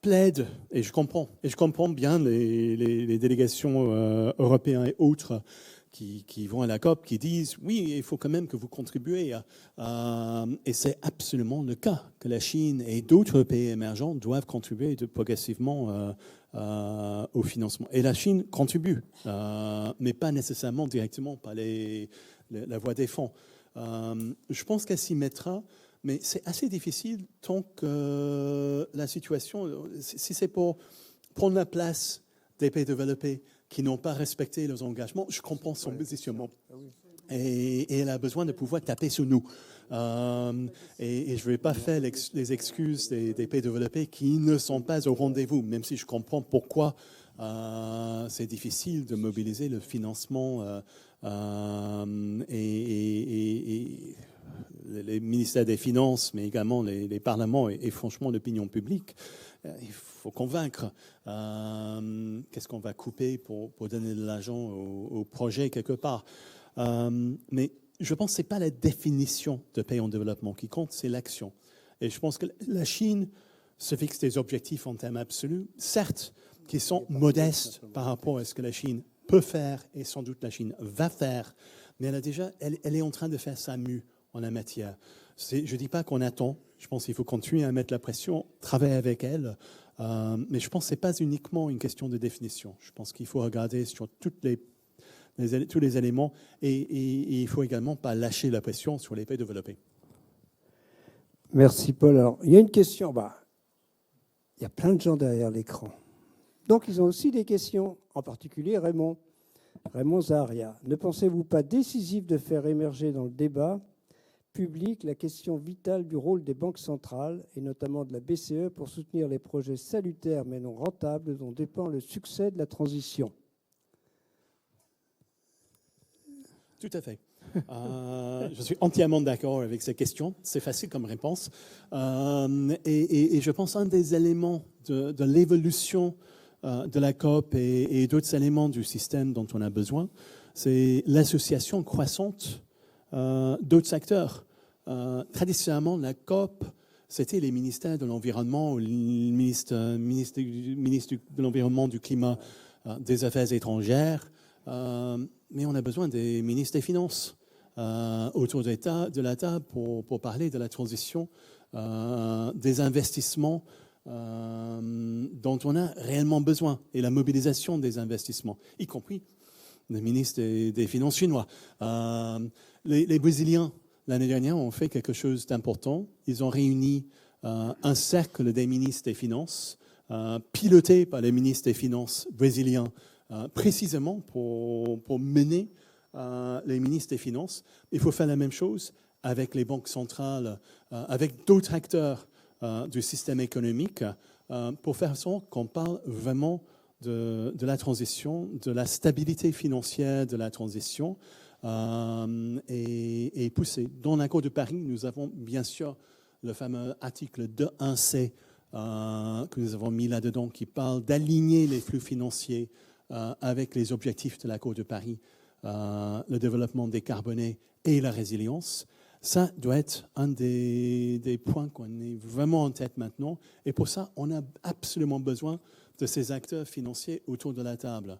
plaident, et je comprends bien les délégations européennes et autres qui vont à la COP, qui disent oui, il faut quand même que vous contribuez. Et c'est absolument le cas, que la Chine et d'autres pays émergents doivent contribuer progressivement au financement. Et la Chine contribue, mais pas nécessairement directement par la voie des fonds. Je pense qu'elle s'y mettra, mais c'est assez difficile tant que la situation, si c'est pour prendre la place des pays développés qui n'ont pas respecté leurs engagements, je comprends son positionnement. Et elle a besoin de pouvoir taper sur nous. Et je ne vais pas faire les excuses des pays développés qui ne sont pas au rendez-vous, même si je comprends pourquoi c'est difficile de mobiliser le financement et les ministères des Finances, mais également les parlements et franchement l'opinion publique. Il faut convaincre. Qu'est-ce qu'on va couper pour donner de l'argent au projet quelque part. Mais je pense que ce n'est pas la définition de pays en développement qui compte, c'est l'action. Et je pense que la Chine se fixe des objectifs en termes absolus, certes, qui sont modestes par rapport à ce que la Chine peut faire et sans doute la Chine va faire, mais elle est en train de faire sa mue en la matière. Je ne dis pas qu'on attend, je pense qu'il faut continuer à mettre la pression, travailler avec elle, mais je pense que ce n'est pas uniquement une question de définition. Je pense qu'il faut regarder sur tous les éléments et il ne faut également pas lâcher la pression sur les pays développés. Merci Paul. Alors, il y a une question. Il y a plein de gens derrière l'écran. Donc, ils ont aussi des questions, en particulier Raymond Zaharia. Ne pensez-vous pas décisif de faire émerger dans le débat public la question vitale du rôle des banques centrales, et notamment de la BCE, pour soutenir les projets salutaires mais non rentables dont dépend le succès de la transition? Tout à fait. Je suis entièrement d'accord avec cette question. C'est facile comme réponse. Et je pense qu'un des éléments de l'évolution de la COP et d'autres éléments du système dont on a besoin, c'est l'association croissante d'autres secteurs. Traditionnellement, la COP, c'était les ministères de l'Environnement, ou le ministre de l'Environnement, du Climat, des Affaires étrangères, mais on a besoin des ministres des Finances autour de la table pour parler de la transition, des investissements dont on a réellement besoin et la mobilisation des investissements, y compris le ministre des Finances chinois. Les Brésiliens, l'année dernière, ont fait quelque chose d'important. Ils ont réuni un cercle des ministres des Finances, piloté par les ministres des Finances brésiliens, précisément pour mener les ministres des Finances. Il faut faire la même chose avec les banques centrales, avec d'autres acteurs du système économique, pour faire en sorte qu'on parle vraiment de la transition, de la stabilité financière de la transition, et pousser. Dans l'accord de Paris, nous avons bien sûr le fameux article 2.1c que nous avons mis là-dedans, qui parle d'aligner les flux financiers avec les objectifs de l'accord de Paris, le développement décarboné et la résilience. Ça doit être un des points qu'on est vraiment en tête maintenant. Et pour ça, on a absolument besoin de ces acteurs financiers autour de la table.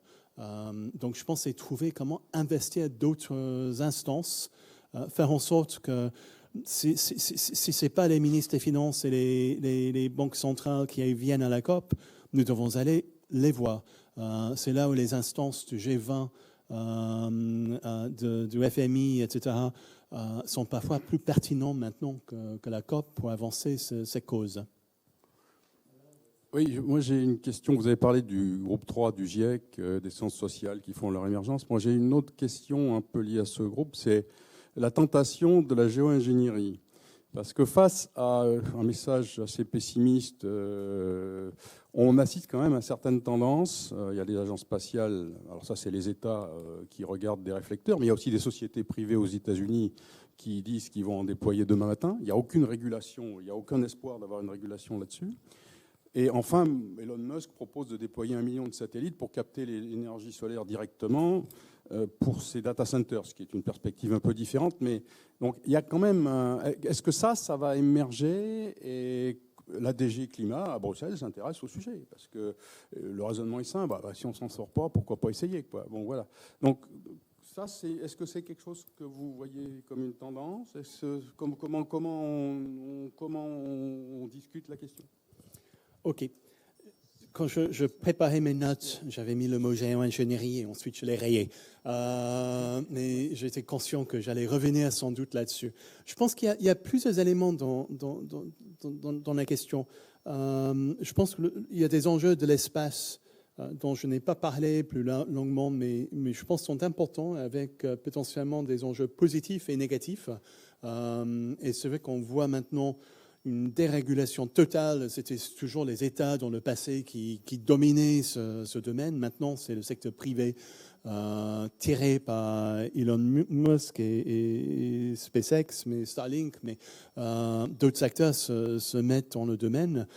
Donc je pense que c'est trouver comment investir d'autres instances, faire en sorte que si ce n'est pas les ministres des Finances et les banques centrales qui viennent à la COP, nous devons aller les voir. C'est là où les instances du G20, du FMI, etc., sont parfois plus pertinents maintenant que la COP pour avancer ces causes. Oui, moi j'ai une question. Vous avez parlé du groupe 3 du GIEC, des sciences sociales qui font leur émergence. Moi j'ai une autre question un peu liée à ce groupe, c'est la tentation de la géo-ingénierie. Parce que face à un message assez pessimiste, on assiste quand même à certaines tendances. Il y a des agences spatiales, alors ça c'est les États qui regardent des réflecteurs, mais il y a aussi des sociétés privées aux États-Unis qui disent qu'ils vont en déployer demain matin. Il n'y a aucune régulation, il n'y a aucun espoir d'avoir une régulation là-dessus. Et enfin, Elon Musk propose de déployer 1 million de satellites pour capter l'énergie solaire directement pour ses data centers, ce qui est une perspective un peu différente. Mais donc, il y a quand même. Est-ce que ça va émerger et la DG Climat à Bruxelles s'intéresse au sujet parce que le raisonnement est simple. Si on s'en sort pas, pourquoi pas essayer, quoi. Bon, voilà. Donc ça, est-ce que c'est quelque chose que vous voyez comme une tendance? Comment on discute la question? OK. Quand je préparais mes notes, j'avais mis le mot géo-ingénierie et ensuite je l'ai rayé. Mais j'étais conscient que j'allais revenir sans doute là-dessus. Je pense qu'il y a plusieurs éléments dans la question. Je pense qu'il y a des enjeux de l'espace dont je n'ai pas parlé plus longuement, mais je pense sont importants avec potentiellement des enjeux positifs et négatifs. Et c'est vrai qu'on voit maintenant une dérégulation totale. C'était toujours les États dans le passé qui dominaient ce domaine. Maintenant, c'est le secteur privé tiré par Elon Musk et SpaceX, mais Starlink, mais d'autres secteurs se mettent dans le domaine.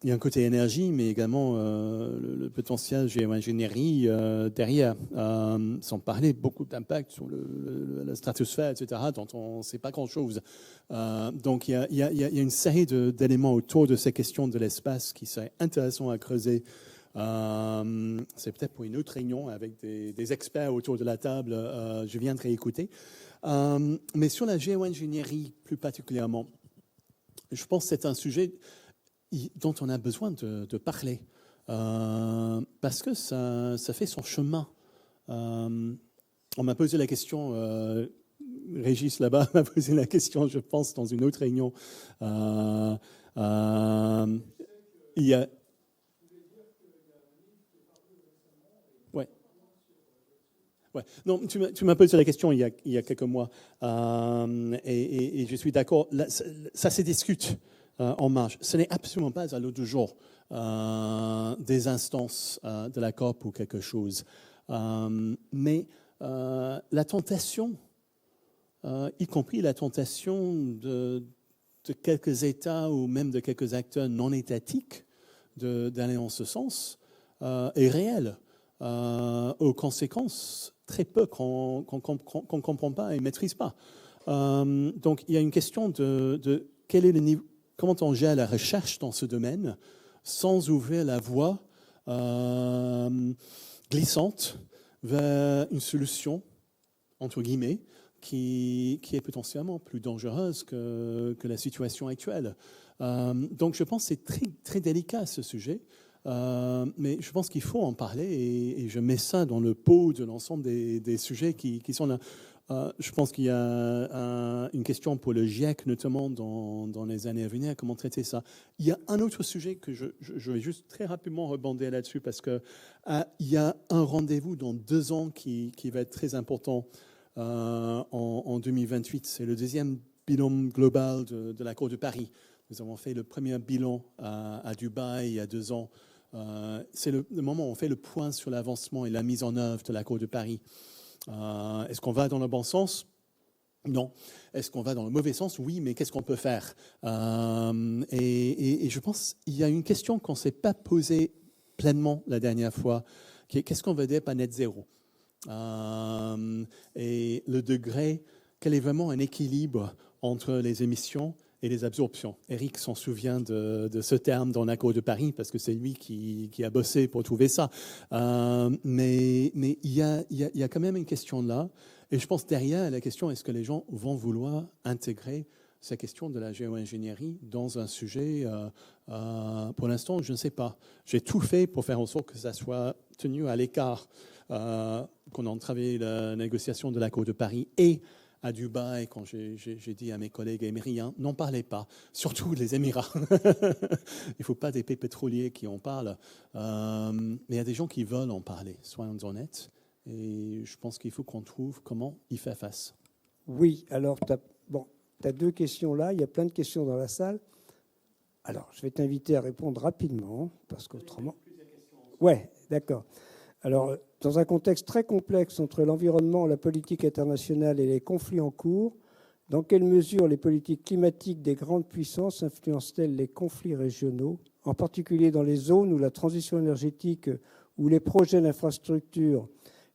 Il y a un côté énergie, mais également le potentiel géo-ingénierie derrière, sans parler beaucoup d'impact sur la stratosphère, etc., dont on ne sait pas grand-chose. Donc il y a une série d'éléments autour de ces questions de l'espace qui seraient intéressants à creuser. C'est peut-être pour une autre réunion avec des experts autour de la table, je viendrai écouter. Mais sur la géo-ingénierie plus particulièrement, je pense que c'est un sujet dont on a besoin de parler, parce que ça fait son chemin. On m'a posé la question, Régis là-bas m'a posé la question, je pense, dans une autre réunion. Il y a... Ouais. Non, tu m'as posé la question il y a quelques mois, et je suis d'accord, ça se discute en marge. Ce n'est absolument pas à l'ordre du jour des instances de la COP ou quelque chose. Mais la tentation, y compris la tentation de quelques États ou même de quelques acteurs non étatiques d'aller en ce sens, est réelle, aux conséquences très peu qu'on ne comprend pas et ne maîtrise pas. Donc il y a une question de quel est le niveau. Comment on gère la recherche dans ce domaine sans ouvrir la voie glissante vers une solution, entre guillemets, qui est potentiellement plus dangereuse que la situation actuelle. Donc je pense que c'est très, très délicat ce sujet, mais je pense qu'il faut en parler et je mets ça dans le pot de l'ensemble des sujets qui sont là. Je pense qu'il y a une question pour le GIEC, notamment dans les années à venir, comment traiter ça. Il y a un autre sujet que je vais juste très rapidement rebondir là-dessus, parce qu'il y a un rendez-vous dans 2 ans qui va être très important en 2028. C'est le deuxième bilan global de l'accord de Paris. Nous avons fait le premier bilan à Dubaï il y a 2 ans. C'est le moment où on fait le point sur l'avancement et la mise en œuvre de l'accord de Paris. Est-ce qu'on va dans le bon sens? Non. Est-ce qu'on va dans le mauvais sens? Oui, mais qu'est-ce qu'on peut faire? Et je pense qu'il y a une question qu'on ne s'est pas posée pleinement la dernière fois, qui est qu'est-ce qu'on veut dire par net zéro? Et le degré, quel est vraiment un équilibre entre les émissions et les absorptions. Eric s'en souvient de ce terme dans l'accord de Paris, parce que c'est lui qui a bossé pour trouver ça. Mais il y a quand même une question là. Et je pense derrière la question, est-ce que les gens vont vouloir intégrer cette question de la géo-ingénierie dans un sujet pour l'instant, je ne sais pas. J'ai tout fait pour faire en sorte que ça soit tenu à l'écart, qu'on ait travaillé la négociation de l'accord de Paris et à Dubaï, quand j'ai dit à mes collègues émiriens, n'en parlez pas, surtout les Émirats. Il ne faut pas des pétroliers qui en parlent. Mais il y a des gens qui veulent en parler, soyons honnêtes. Et je pense qu'il faut qu'on trouve comment y faire face. Oui, alors tu as 2 questions là, il y a plein de questions dans la salle. Alors, je vais t'inviter à répondre rapidement, parce qu'autrement... Ouais, d'accord. Alors, dans un contexte très complexe entre l'environnement, la politique internationale et les conflits en cours, Dans quelle mesure les politiques climatiques des grandes puissances influencent-elles les conflits régionaux, en particulier dans les zones où la transition énergétique ou les projets d'infrastructures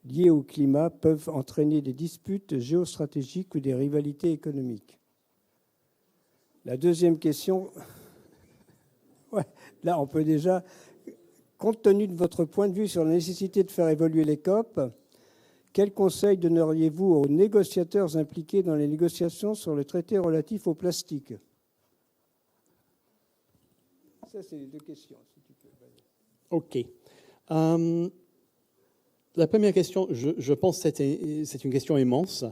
liés au climat peuvent entraîner des disputes géostratégiques ou des rivalités économiques? La deuxième question, ouais, là on peut déjà, compte tenu de votre point de vue sur la nécessité de faire évoluer les COP, quel conseil donneriez-vous aux négociateurs impliqués dans les négociations sur le traité relatif au plastique? Ça, c'est les deux questions. Si tu peux. OK. La première question, je pense que c'est une question immense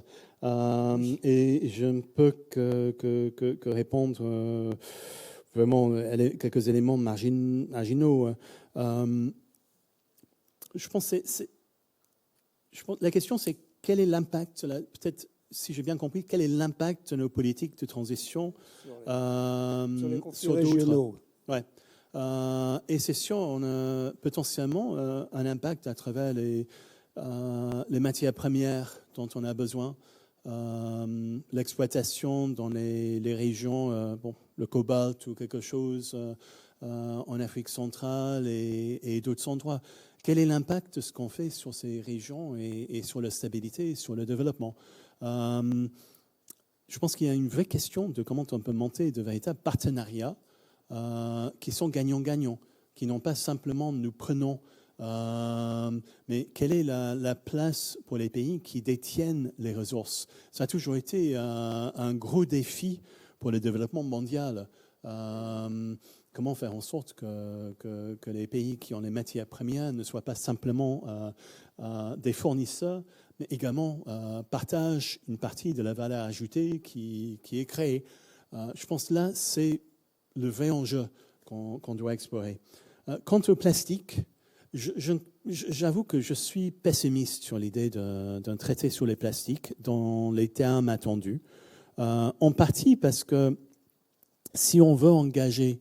et je ne peux que répondre vraiment quelques éléments marginaux. Je pense que la question, c'est quel est l'impact, peut-être, si j'ai bien compris, quel est l'impact de nos politiques de transition Sur les conflits sur régionaux. Ouais. Et c'est sûr, on a potentiellement un impact à travers les matières premières dont on a besoin, l'exploitation dans les régions, le cobalt ou quelque chose en Afrique centrale et d'autres endroits. Quel est l'impact de ce qu'on fait sur ces régions et sur la stabilité et sur le développement? Je pense qu'il y a une vraie question de comment on peut monter de véritables partenariats qui sont gagnants-gagnants, qui n'ont pas simplement nous prenons, mais quelle est la place pour les pays qui détiennent les ressources? Ça a toujours été un gros défi pour le développement mondial. Comment faire en sorte que les pays qui ont les matières premières ne soient pas simplement des fournisseurs, mais également partagent une partie de la valeur ajoutée qui est créée. Je pense que là, c'est le vrai enjeu qu'on doit explorer. Quant au plastique, j'avoue que je suis pessimiste sur l'idée d'un traité sur les plastiques dans les termes attendus. En partie parce que si on veut engager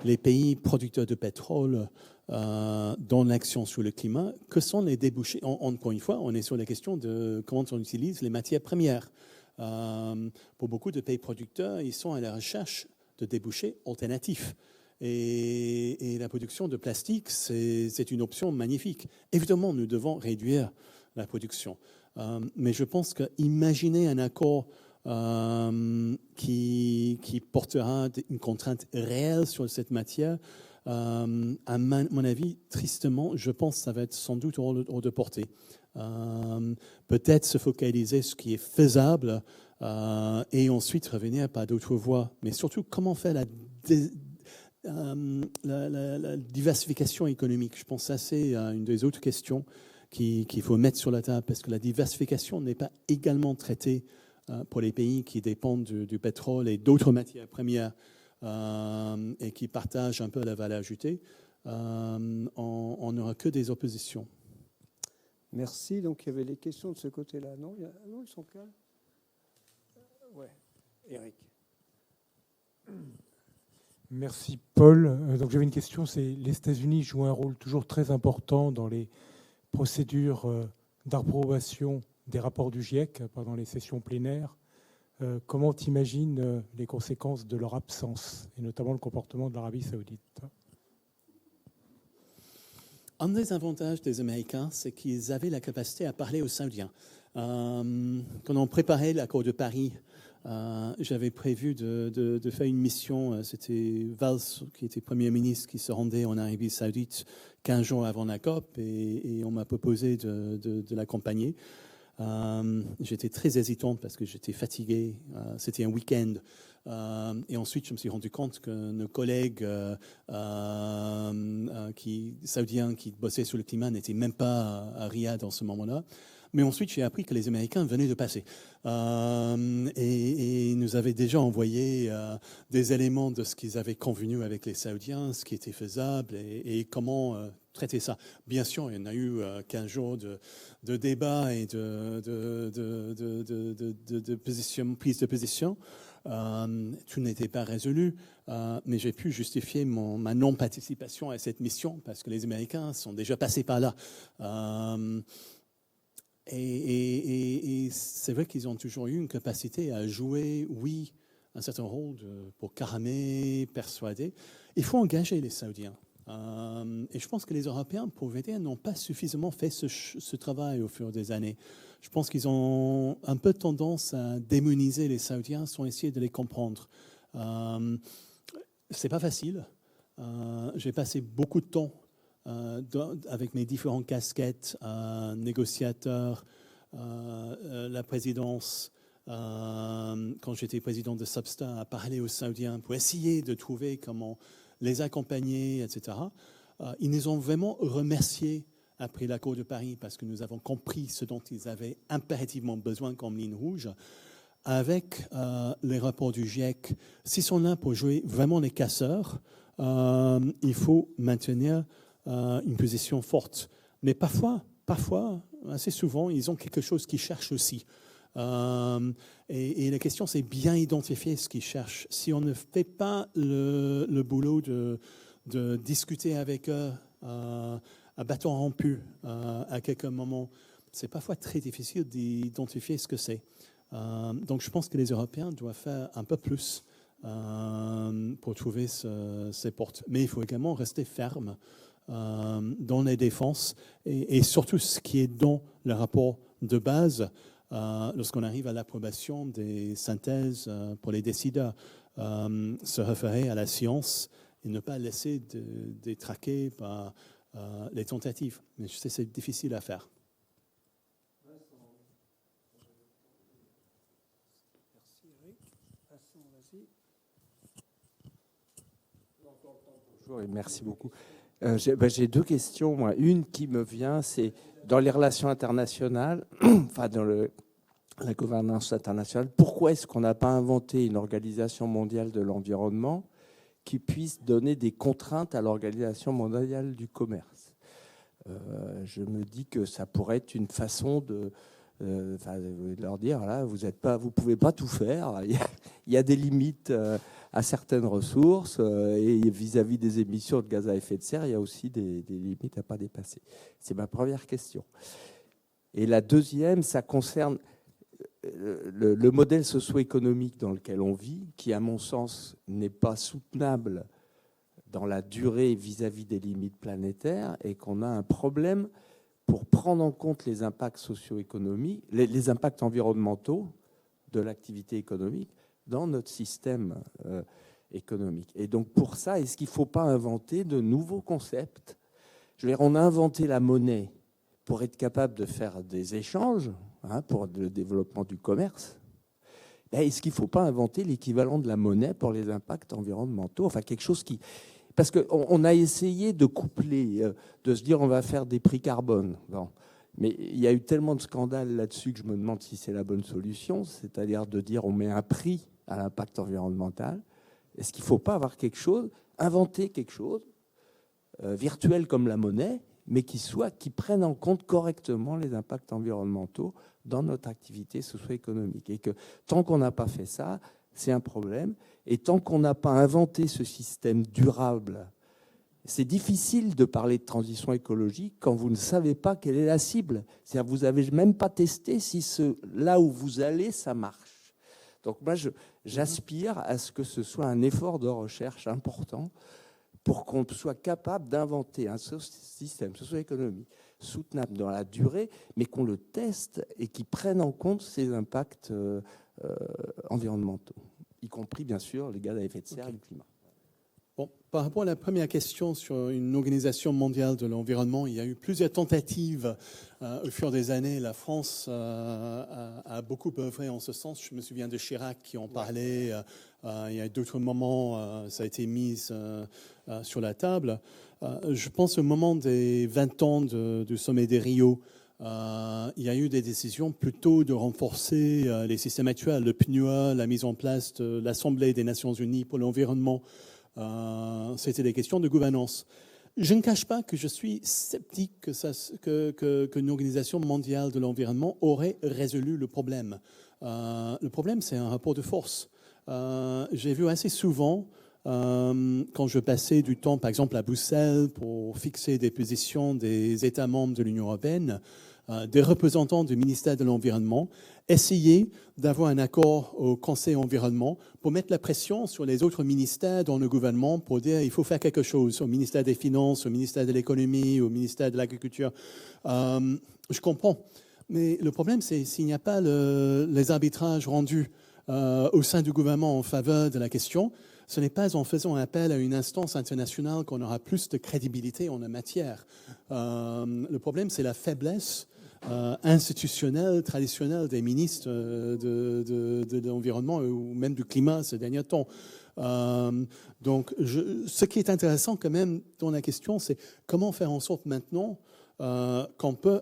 les pays producteurs de pétrole dans l'action sur le climat, que sont les débouchés? Encore une fois, on est sur la question de comment on utilise les matières premières. Pour beaucoup de pays producteurs, ils sont à la recherche de débouchés alternatifs. Et la production de plastique, c'est une option magnifique. Évidemment, nous devons réduire la production. Mais je pense qu'imaginer un accord qui portera une contrainte réelle sur cette matière, à mon avis, tristement, je pense que ça va être sans doute hors de portée. Peut-être se focaliser sur ce qui est faisable et ensuite revenir par d'autres voies. Mais surtout, comment faire la diversification économique? Je pense que ça, c'est une des autres questions qu'il faut mettre sur la table, parce que la diversification n'est pas également traitée pour les pays qui dépendent du pétrole et d'autres matières premières et qui partagent un peu la valeur ajoutée. On n'aura que des oppositions. Merci. Donc, il y avait des questions de ce côté-là. Non, non, ils sont calmes. Ouais, Eric. Merci Paul. Donc j'avais une question, c'est les États-Unis jouent un rôle toujours très important dans les procédures d'approbation des rapports du GIEC pendant les sessions plénières. Comment tu imagines les conséquences de leur absence, et notamment le comportement de l'Arabie saoudite? Un des avantages des Américains, c'est qu'ils avaient la capacité à parler aux Saoudiens. Quand on préparait l'accord de Paris, j'avais prévu de faire une mission. C'était Valls, qui était Premier ministre, qui se rendait en Arabie Saoudite 15 jours avant la COP, et on m'a proposé de l'accompagner. J'étais très hésitant parce que j'étais fatigué. C'était un week-end. Et ensuite, je me suis rendu compte que nos collègues saoudiens qui bossaient sur le climat n'étaient même pas à Riyad en ce moment-là. Mais ensuite, j'ai appris que les Américains venaient de passer. Et nous avaient déjà envoyé des éléments de ce qu'ils avaient convenu avec les Saoudiens, ce qui était faisable et comment traiter ça. Bien sûr, il y en a eu 15 jours de débats et de prise de position. Tout n'était pas résolu, mais j'ai pu justifier ma non-participation à cette mission parce que les Américains sont déjà passés par là. Et c'est vrai qu'ils ont toujours eu une capacité à jouer, oui, un certain rôle pour calmer, persuader. Il faut engager les Saoudiens. Et je pense que les Européens, pour vous dire, n'ont pas suffisamment fait ce travail au fur des années. Je pense qu'ils ont un peu tendance à démoniser les Saoudiens sans essayer de les comprendre. C'est pas facile. J'ai passé beaucoup de temps avec mes différentes casquettes, négociateur, la présidence, quand j'étais président de Substar, à parler aux Saoudiens pour essayer de trouver comment les accompagner, etc. Ils nous ont vraiment remerciés après l'accord de Paris parce que nous avons compris ce dont ils avaient impérativement besoin comme ligne rouge. Avec les rapports du GIEC, s'ils sont là pour jouer vraiment les casseurs, il faut maintenir une position forte. Mais parfois, assez souvent, ils ont quelque chose qu'ils cherchent aussi. Et la question, c'est bien identifier ce qu'ils cherchent. Si on ne fait pas le boulot de discuter avec eux à bâton rompu à quelques moments, c'est parfois très difficile d'identifier ce que c'est. Donc je pense que les Européens doivent faire un peu plus pour trouver ces portes. Mais il faut également rester ferme dans les défenses et surtout ce qui est dans le rapport de base lorsqu'on arrive à l'approbation des synthèses pour les décideurs, se référer à la science et ne pas laisser détraquer par les tentatives. Mais je sais que c'est difficile à faire. Bonjour et merci beaucoup. J'ai deux questions. Moi. Une qui me vient, c'est dans les relations internationales, enfin dans la gouvernance internationale, pourquoi est-ce qu'on n'a pas inventé une organisation mondiale de l'environnement qui puisse donner des contraintes à l'organisation mondiale du commerce? Je me dis que ça pourrait être une façon de leur dire, là, vous pouvez pas tout faire. Il y a des limites à certaines ressources et vis-à-vis des émissions de gaz à effet de serre, il y a aussi des limites à pas dépasser. C'est ma première question. Et la deuxième, ça concerne le modèle socio-économique dans lequel on vit, qui, à mon sens, n'est pas soutenable dans la durée vis-à-vis des limites planétaires et qu'on a un problème pour prendre en compte les impacts socio-économiques, les impacts environnementaux de l'activité économique dans notre système économique. Et donc pour ça, est-ce qu'il ne faut pas inventer de nouveaux concepts? Je veux dire, on a inventé la monnaie pour être capable de faire des échanges, pour le développement du commerce. Est-ce qu'il ne faut pas inventer l'équivalent de la monnaie pour les impacts environnementaux? Enfin, quelque chose qui... Parce qu'on a essayé de coupler, de se dire on va faire des prix carbone. Bon. Mais il y a eu tellement de scandales là-dessus que je me demande si c'est la bonne solution, c'est-à-dire de dire on met un prix à l'impact environnemental. Est-ce qu'il ne faut pas avoir quelque chose, inventer quelque chose, virtuel comme la monnaie, mais qui prenne en compte correctement les impacts environnementaux dans notre activité socio-économique. Et que tant qu'on n'a pas fait ça, c'est un problème. Et tant qu'on n'a pas inventé ce système durable, c'est difficile de parler de transition écologique quand vous ne savez pas quelle est la cible. C'est-à-dire que vous n'avez même pas testé si là où vous allez, ça marche. Donc moi, j'aspire à ce que ce soit un effort de recherche important pour qu'on soit capable d'inventer un système socio-économique soutenable dans la durée, mais qu'on le teste et qui prenne en compte ces impacts environnementaux, y compris bien sûr les gaz à effet de serre et le climat. Bon, par rapport à la première question sur une organisation mondiale de l'environnement, il y a eu plusieurs tentatives au fur des années. La France a beaucoup œuvré en ce sens. Je me souviens de Chirac qui en parlait. Il y a d'autres moments, ça a été mis sur la table. Je pense au moment des 20 ans du sommet des Rio. Il y a eu des décisions plutôt de renforcer les systèmes actuels, le PNUE, la mise en place de l'Assemblée des Nations Unies pour l'environnement. C'était des questions de gouvernance. Je ne cache pas que je suis sceptique qu'une organisation mondiale de l'environnement aurait résolu le problème. Le problème, c'est un rapport de force. J'ai vu assez souvent, quand je passais du temps, par exemple, à Bruxelles, pour fixer des positions des États membres de l'Union européenne, des représentants du ministère de l'Environnement, essayer d'avoir un accord au Conseil environnement pour mettre la pression sur les autres ministères dans le gouvernement pour dire qu'il faut faire quelque chose, au ministère des Finances, au ministère de l'Économie, au ministère de l'Agriculture. Je comprends. Mais le problème, c'est s'il n'y a pas les arbitrages rendus au sein du gouvernement en faveur de la question, ce n'est pas en faisant appel à une instance internationale qu'on aura plus de crédibilité en la matière. Le problème, c'est la faiblesse institutionnelle, traditionnelle des ministres de l'environnement ou même du climat ces derniers temps. Donc, ce qui est intéressant quand même dans la question, c'est comment faire en sorte maintenant qu'on peut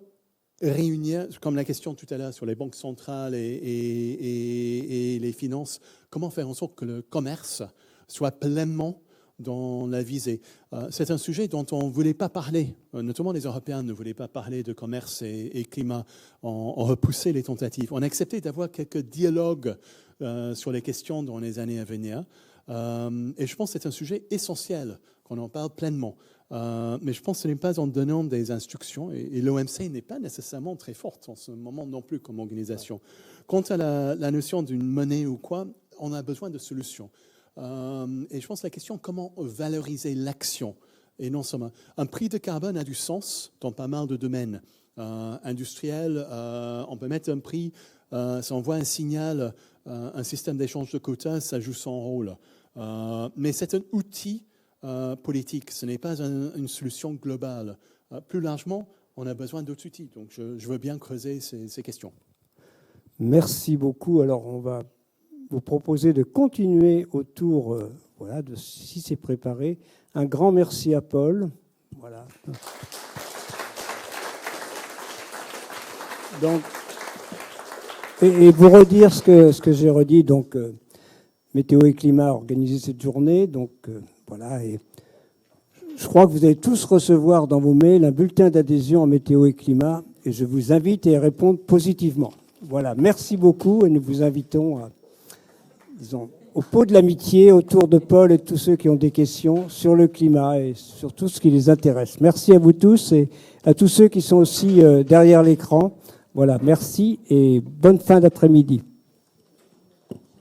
réunir, comme la question tout à l'heure sur les banques centrales et les finances, comment faire en sorte que le commerce soit pleinement dans la visée. C'est un sujet dont on ne voulait pas parler, notamment les Européens ne voulaient pas parler de commerce et climat, on repoussait les tentatives. On a accepté d'avoir quelques dialogues sur les questions dans les années à venir, et je pense que c'est un sujet essentiel qu'on en parle pleinement. Mais je pense que ce n'est pas en donnant des instructions, et l'OMC n'est pas nécessairement très forte en ce moment non plus comme organisation. Quant à la notion d'une monnaie ou quoi, on a besoin de solutions. Et je pense que la question, comment valoriser l'action et non seulement. Un prix de carbone a du sens dans pas mal de domaines. Industriels, on peut mettre un prix, ça envoie un signal, un système d'échange de quotas, ça joue son rôle. Mais c'est un outil politique, ce n'est pas une solution globale. Plus largement, on a besoin d'autres outils. Donc je veux bien creuser ces questions. Merci beaucoup. Alors on va vous proposer de continuer autour, voilà, si c'est préparé. Un grand merci à Paul. Voilà. Donc, et vous redire ce que j'ai redit. Donc, Météo et Climat a organisé cette journée. Donc, voilà. Et je crois que vous allez tous recevoir dans vos mails un bulletin d'adhésion à Météo et Climat. Et je vous invite à y répondre positivement. Voilà. Merci beaucoup. Et nous vous invitons à, disons, au pot de l'amitié autour de Paul et de tous ceux qui ont des questions sur le climat et sur tout ce qui les intéresse. Merci à vous tous et à tous ceux qui sont aussi derrière l'écran. Voilà, merci et bonne fin d'après-midi.